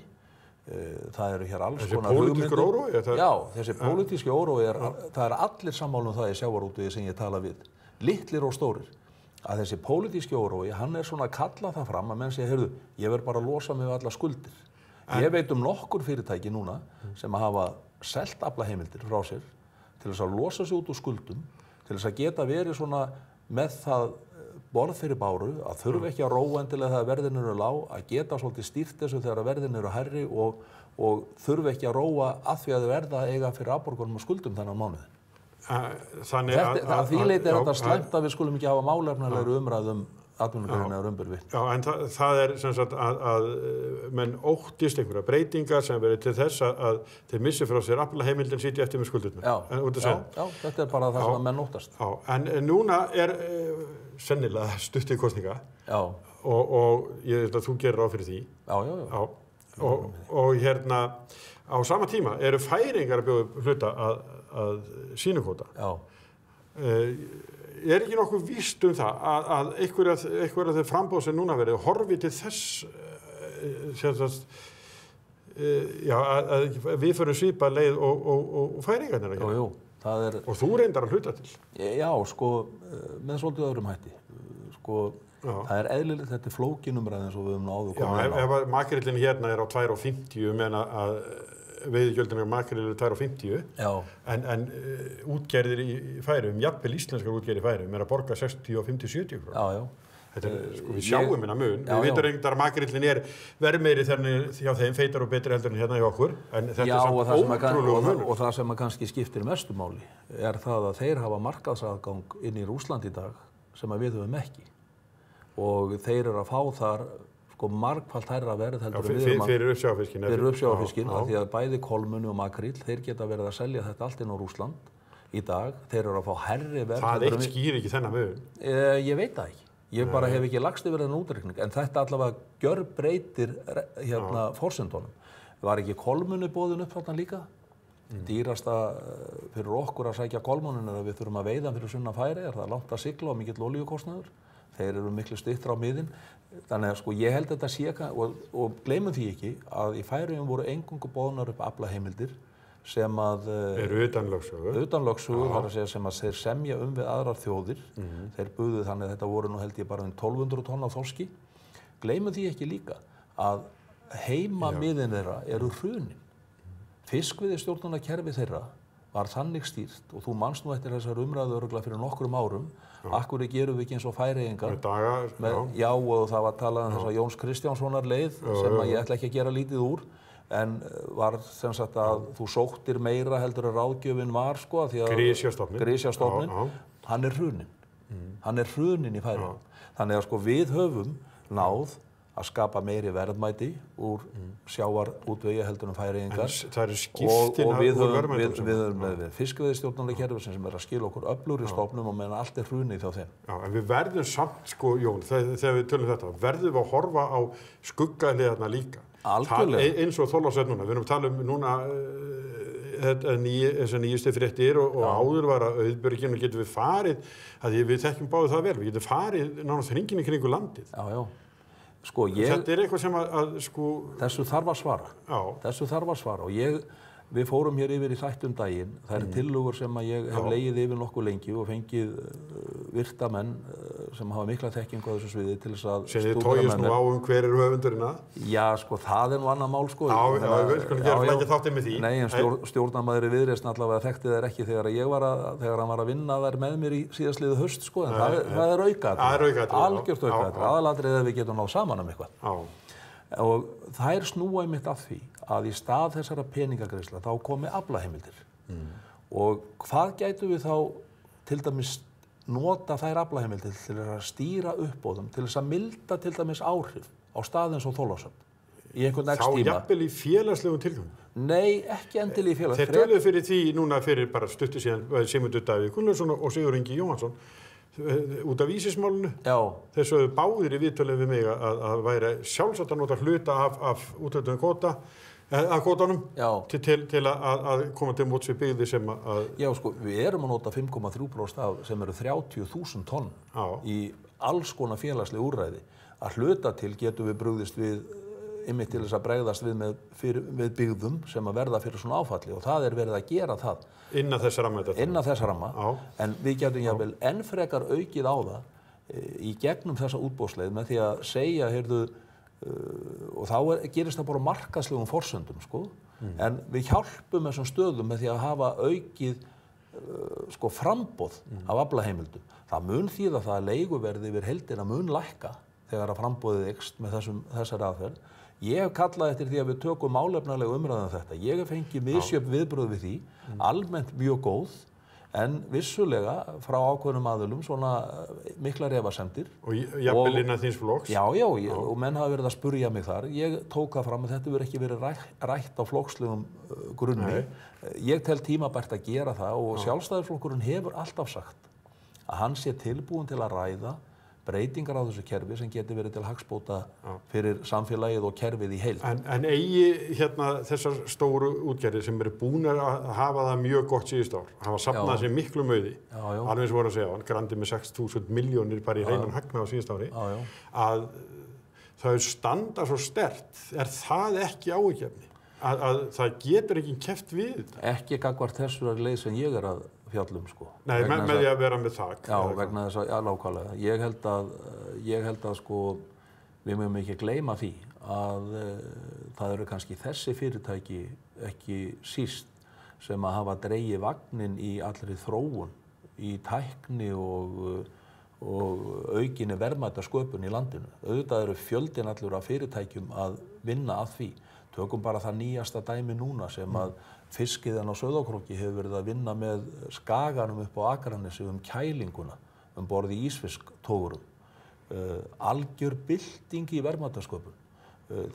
[SPEAKER 2] Það eru hér alls konar hugmyndir. Þessi pólitískur órói? Já, þessi pólitíski órói það allir sammála það í sjávarútvegi sem ég tala við, litlir og stórir. Að þessi pólitíski órói, hann svona að kalla það fram að menn segja, heyrðu, ég verð bara að losa mig við alla skuldir. Ég veit nokkur fyrirtæki núna sem hafa selt aflaheimildir frá sér til þess að losa sig út úr skuldum, til þess að geta verið svona með það borð fyrir báru, að þurfa ekki að róa endilega þegar verðin eru lág, að geta svolítið stýrt þessu þegar verðin eru hærri og þurfa ekki að róa að því að þau verða að eiga fyrir afborgunum og skuldum þennan mánuðin. Að því leyti þetta slæmt að við skulum ekki hafa málefnalegri umræðum atvinnugreinar umbyrði.
[SPEAKER 1] Já, en það sem sagt að menn óttist einhverja breytingar sem verið til þess að þeir missi frá sér aflaheimildin sitja eftir með skuldurnar.
[SPEAKER 2] Já, þetta bara það sem að menn óttast.
[SPEAKER 1] Já, en núna sennilega stutt í kosninga. Já. Og ég veit að þú gerir ráð fyrir því. Já. Og á sama tíma eru færingar að bjóða hluta að sýnukvóta. Já. Ekki nokkuð víst það að einhverja þeir framboð sem núna verið horfi til þess að við förum svipað leið og færingarnir að gera?
[SPEAKER 2] Jú, það
[SPEAKER 1] Og þú reyndar að hluta til?
[SPEAKER 2] Já, með svolítið öðrum hætti. Það eðlilegt, þetta flókin umræð eins og við höfum áður komið inn á.
[SPEAKER 1] Já, ef makrillin hérna á 2,50 menn að veiðigjöldin á makrel eru 2,50 en útgerðir í Færeyjum, jafnvel íslenskar útgerðir í Færeyjum að borga 60 og 50-70 krónur. Þetta sko, við sjáum hérna mun. Við vitum reyndar að makrillin verðmeiri hjá þeim feitar og betri heldur en hérna hjá okkur. En þetta samt ótrúlega munur.
[SPEAKER 2] Og það sem kannski skiptir mestu máli það að þeir hafa markaðsaðgang inn í Rússland í dag sem að við höfum ekki. Og þeir eru að fá þar sko margfalt hærra verð heldur en við erum
[SPEAKER 1] fyrir uppsjávarfiskinn.
[SPEAKER 2] Fyrir uppsjávarfiskinn, því að bæði kolmunni og makríll, þeir geta verið að selja þetta allt inn á Rússland í dag. Þeir eru að fá hærri verð.
[SPEAKER 1] Það eitt skýrir ekki þennan mun.
[SPEAKER 2] Ég veit það ekki. Ég bara hef ekki lagst yfir þennan útreikning, en þetta allavega gjörbreytir forsendunum. Var ekki kolmunni boðin upp þarna líka? Dýrasta fyrir okkur að sækja kolmunin er að við þurfum að veiða fyrir sunnan Færeyjar, það er langt að sigla og mikill olíukostnaður. Þeir eru miklu styttra á miðin. Þannig að sko ég held þetta sé og gleymum því ekki að í Færeyjum voru eingöngu boðnar upp aflaheimildir sem að
[SPEAKER 1] eru utan lögsögu.
[SPEAKER 2] Utan lögsögu, þar að segja sem að þeir semja við aðrar þjóðir. Þeir buðu þannig að þetta voru nú held ég bara 1200 tonn af þorski. Gleymum því ekki líka að heimamiðin þeirra eru hrunin. Fiskveiðistjórnunarkerfi þeirra var þannig stýrt og þú manst nú eftir þessar umræðu örugglega fyrir nokkrum árum. Akkur gerum við ekki eins og Færeyingar. Já, og það var talað um þessa Jóns Kristjánssonar leið sem að ég ætla ekki að gera lítið úr. En var sem sagt að þú sóttir meira heldur að ráðgjöfin var sko því að Grisjastofninn, hann er hrunin. Hann er hrunin í Færeyjum. Þannig að sko við höfum náð að skapa meiri verðmæti úr sjávarútvegi heldur en Færeyingar.
[SPEAKER 1] Það eru skiptin
[SPEAKER 2] og við höfum með fiskveiðistjórnunarkerfi sem er að skila okkur öflugri stofnum og meðan allt er hrunið hjá þeim.
[SPEAKER 1] Já, en við verðum samt sko, Jón, þegar við tölum þetta, verðum við að horfa á skuggahliðarna líka.
[SPEAKER 2] Algjörlega.
[SPEAKER 1] Eins og Þorlákshöfn núna. Við erum að tala um núna þessar nýjustu fréttir og áður var að auðbjörginu getum við farið, við þekkjum báðið það vel, við getum farið nánast hringinn í kringu landið.
[SPEAKER 2] Já. Sko,
[SPEAKER 1] þetta er eitthvað sem að sko...
[SPEAKER 2] Þessu þarf að svara. Þessu þarf að svara og við fórum hér yfir í þættum daginn. Það eru tillögur sem að ég hef legið yfir nokkuð lengi og fengið virta menn sem hafa mikla þekkingu á þessu sviði til þess að
[SPEAKER 1] sem þið tójust nú á hver eru höfundurinn að?
[SPEAKER 2] Já, sko, það er nú annað mál, sko.
[SPEAKER 1] Við skulum gera ekki þáttið með því.
[SPEAKER 2] Nei, en stjórnarmaður í Viðreisn allavega þekkti þær ekki þegar hann var að vinna þær með mér í síðastliðið haust, sko, en það er aukaatriði. Algjört aukaatriði. Aðalatriðið að við getum náð saman um eitthvað. Og þær snúa einmitt að því að í stað þessara peningagreiðsla þá komi aflaheimildir. Og hvað gætum við þá til dæmis nota þær aflaheimildir til að stýra uppbóðum, til þess að milda til dæmis áhrif á stað eins og Þorlákshöfn í einhvern x tíma.
[SPEAKER 1] Þá jafnvel í félagslegum tilgangi?
[SPEAKER 2] Nei, ekki endilega í félagslegum.
[SPEAKER 1] Þeir töluðu fyrir því núna fyrir bara stuttu síðan Sigmundur Davíð Gunnlaugsson og Sigurður Ingi Jóhannsson út af vísismálinu. Þeir sögðu báðir í viðtölum við mig að væri sjálfsagt að nota hluta af úthlutun kvóta af kvótanum til að koma til móts við byggðir sem að... Já, sko, við erum að nota 5,3% af sem eru 30.000 tonn í alls konar félagsleg úrræði. Að hluta til getum við brugðist við einmitt til þess að bregðast við byggðum sem að verða fyrir svona áfalli og það er verið að gera það. Innan þessa ramma. En við getum jafnvel enn frekar aukið á það í gegnum þessa útboðsleið með því að segja, heyrðu, og þá gerist það bara markaðslegum forsöndum, sko. En við hjálpum þessum stöðum með því að hafa aukið sko framboð af aflaheimildum. Það mun þýða það að leiguverði yfir heildina mun lækka þegar að framboðið eykst með þessari aðferð. Ég hef kallað eftir því að við tökum málefnalega umræðu um þetta. Ég hef fengið misjöfn viðbrögð við því, almennt mjög góð, en vissulega frá ákveðnum aðilum svona miklar efasemdir. Og jafnvel innan þíns flokks? Já, og menn hafa verið að spurja mig þar. Ég tók það fram að þetta verið ekki verið rætt á flokkslegum grunni. Ég tel tímabært að gera það og Sjálfstæðisflokkurinn hefur alltaf sagt að hann sé tilbúinn til að ræða breytingar á þessu kerfi sem geti verið til hagsbóta fyrir samfélagið og kerfið í heild. En eigi þessar stóru útgerðir sem eru búnar að hafa það mjög gott síðust ár, hafa safnað sér miklu mauði, alveg eins og voru að segja, Grandi með 6.000 milljónir bara í hreinan hagnað á síðust ári, að þau standa svo sterkt, er það ekki áhyggjuefni? Að það getur ekki keppt við? Ekki gagnvart þessu leið sem ég er að fjallum, sko. Nei, með því að vera með þak. Já, vegna þess að, nákvæmlega. Ég held að, sko, við mögum ekki gleyma því
[SPEAKER 2] að það eru kannski þessi fyrirtæki ekki síst sem að hafa dregið vagnin í allri þróun, í tækni og aukinni verðmætasköpun í landinu. Auðvitað eru fjöldinn allur af fyrirtækjum að vinna að því. Tökum bara það nýjasta dæmi núna sem að Fiskiðan á Sauðárkróki hefur verið að vinna með Skaganum upp á Akranesi kælinguna borð í ísfisktogurum. Algjör bylting í verðmætasköpun.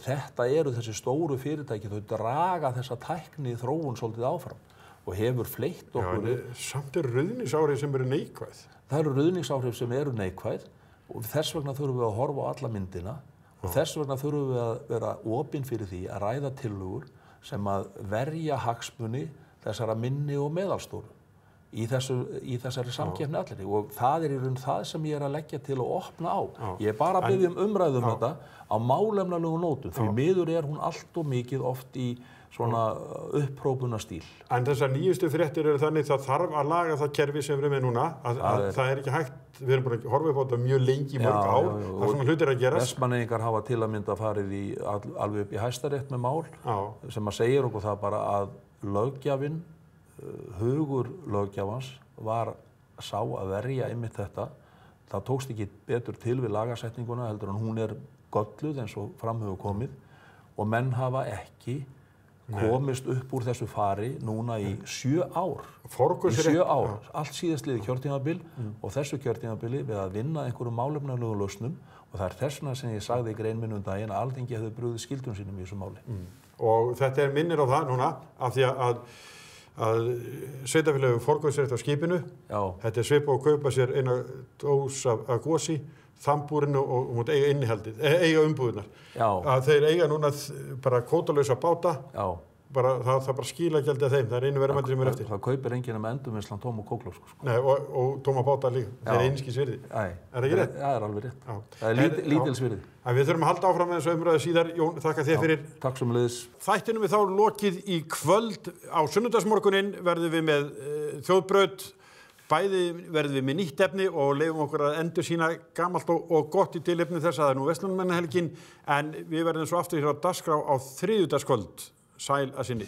[SPEAKER 2] Þetta eru þessi stóru fyrirtæki, þau draga þessa tækni þróun svolítið áfram og hefur fleytt okkur.
[SPEAKER 1] Já, samt ruðningsáhrif sem eru neikvæð.
[SPEAKER 2] Það eru ruðningsáhrif sem eru neikvæð og þess vegna þurfum við að horfa á alla myndina og þess vegna þurfum við að vera opin fyrir því að ræða tillögur sem að verja hagsmuni þessara minni og meðalstóru í þessari samkeppni allri og það í raun það sem ég að leggja til að opna á. Ég bara biðja umræðu þetta á málefnalegu nótum því miður hún allt og mikið oft í svona upphrópunastíl.
[SPEAKER 1] En þessar nýjustu fréttir eru þannig það þarf að laga það kerfi sem við erum með núna að það ekki hægt, við erum bara að horfa upp á þetta mjög lengi, mörg ár, það er svona hlutir að gerast.
[SPEAKER 2] Vestmannaeyingar hafa til að mynda farið alveg upp í Hæstarétt með mál sem að segir okkur það bara að löggjafinn, hugur löggjafans var sá að verja einmitt þetta. Það tókst ekki betur til við lagasetninguna heldur en hún gölluð eins og fram hefur komið og menn hafa ekki komist upp úr þessu fari núna í 7 ár. Í 7 ár, allt síðastliðið kjörtímabil og þessu kjörtímabili við að vinna einhverjum málefnalegum lausnum og það er þessuna sem ég sagði í grein minn daginn að Alþingi hefði brugðið skyldum sínum í þessu máli.
[SPEAKER 1] Og þetta minnir á það núna af því að sveitarfélögum forgangsrétt á skipinu. Þetta svipað að kaupa sér eina dós af gosi, þambúrinu og mútt eiga innihaldið, eiga umbúðunar. Að þeir eiga núna bara kvótalausa báta, það bara skilagjaldið að þeim, það einu verðmæti sem eftir.
[SPEAKER 2] Það kaupir enginn endurvinnslan tóm og kóklósku.
[SPEAKER 1] Nei, og tóma báta líka, þeir einskis virði. Það ekki rétt?
[SPEAKER 2] Það alveg rétt. Það lítils virði.
[SPEAKER 1] Við þurfum að halda áfram með þessu umræðu síðar. Jón, þakka þér fyrir.
[SPEAKER 2] Takk sömuleiðis.
[SPEAKER 1] Þættinum við þá lokið í kvöld. Á sunnudagsmorguninn verðum við með þjóðbraut. Bæði verðum við með nýtt efni og leyfum okkur að endursýna gamalt og gott í tilefni þess að það nú Verslunarmannahelgin en við verðum svo aftur hér á dagskrá á þriðjudagskvöld. Sæl að sinni.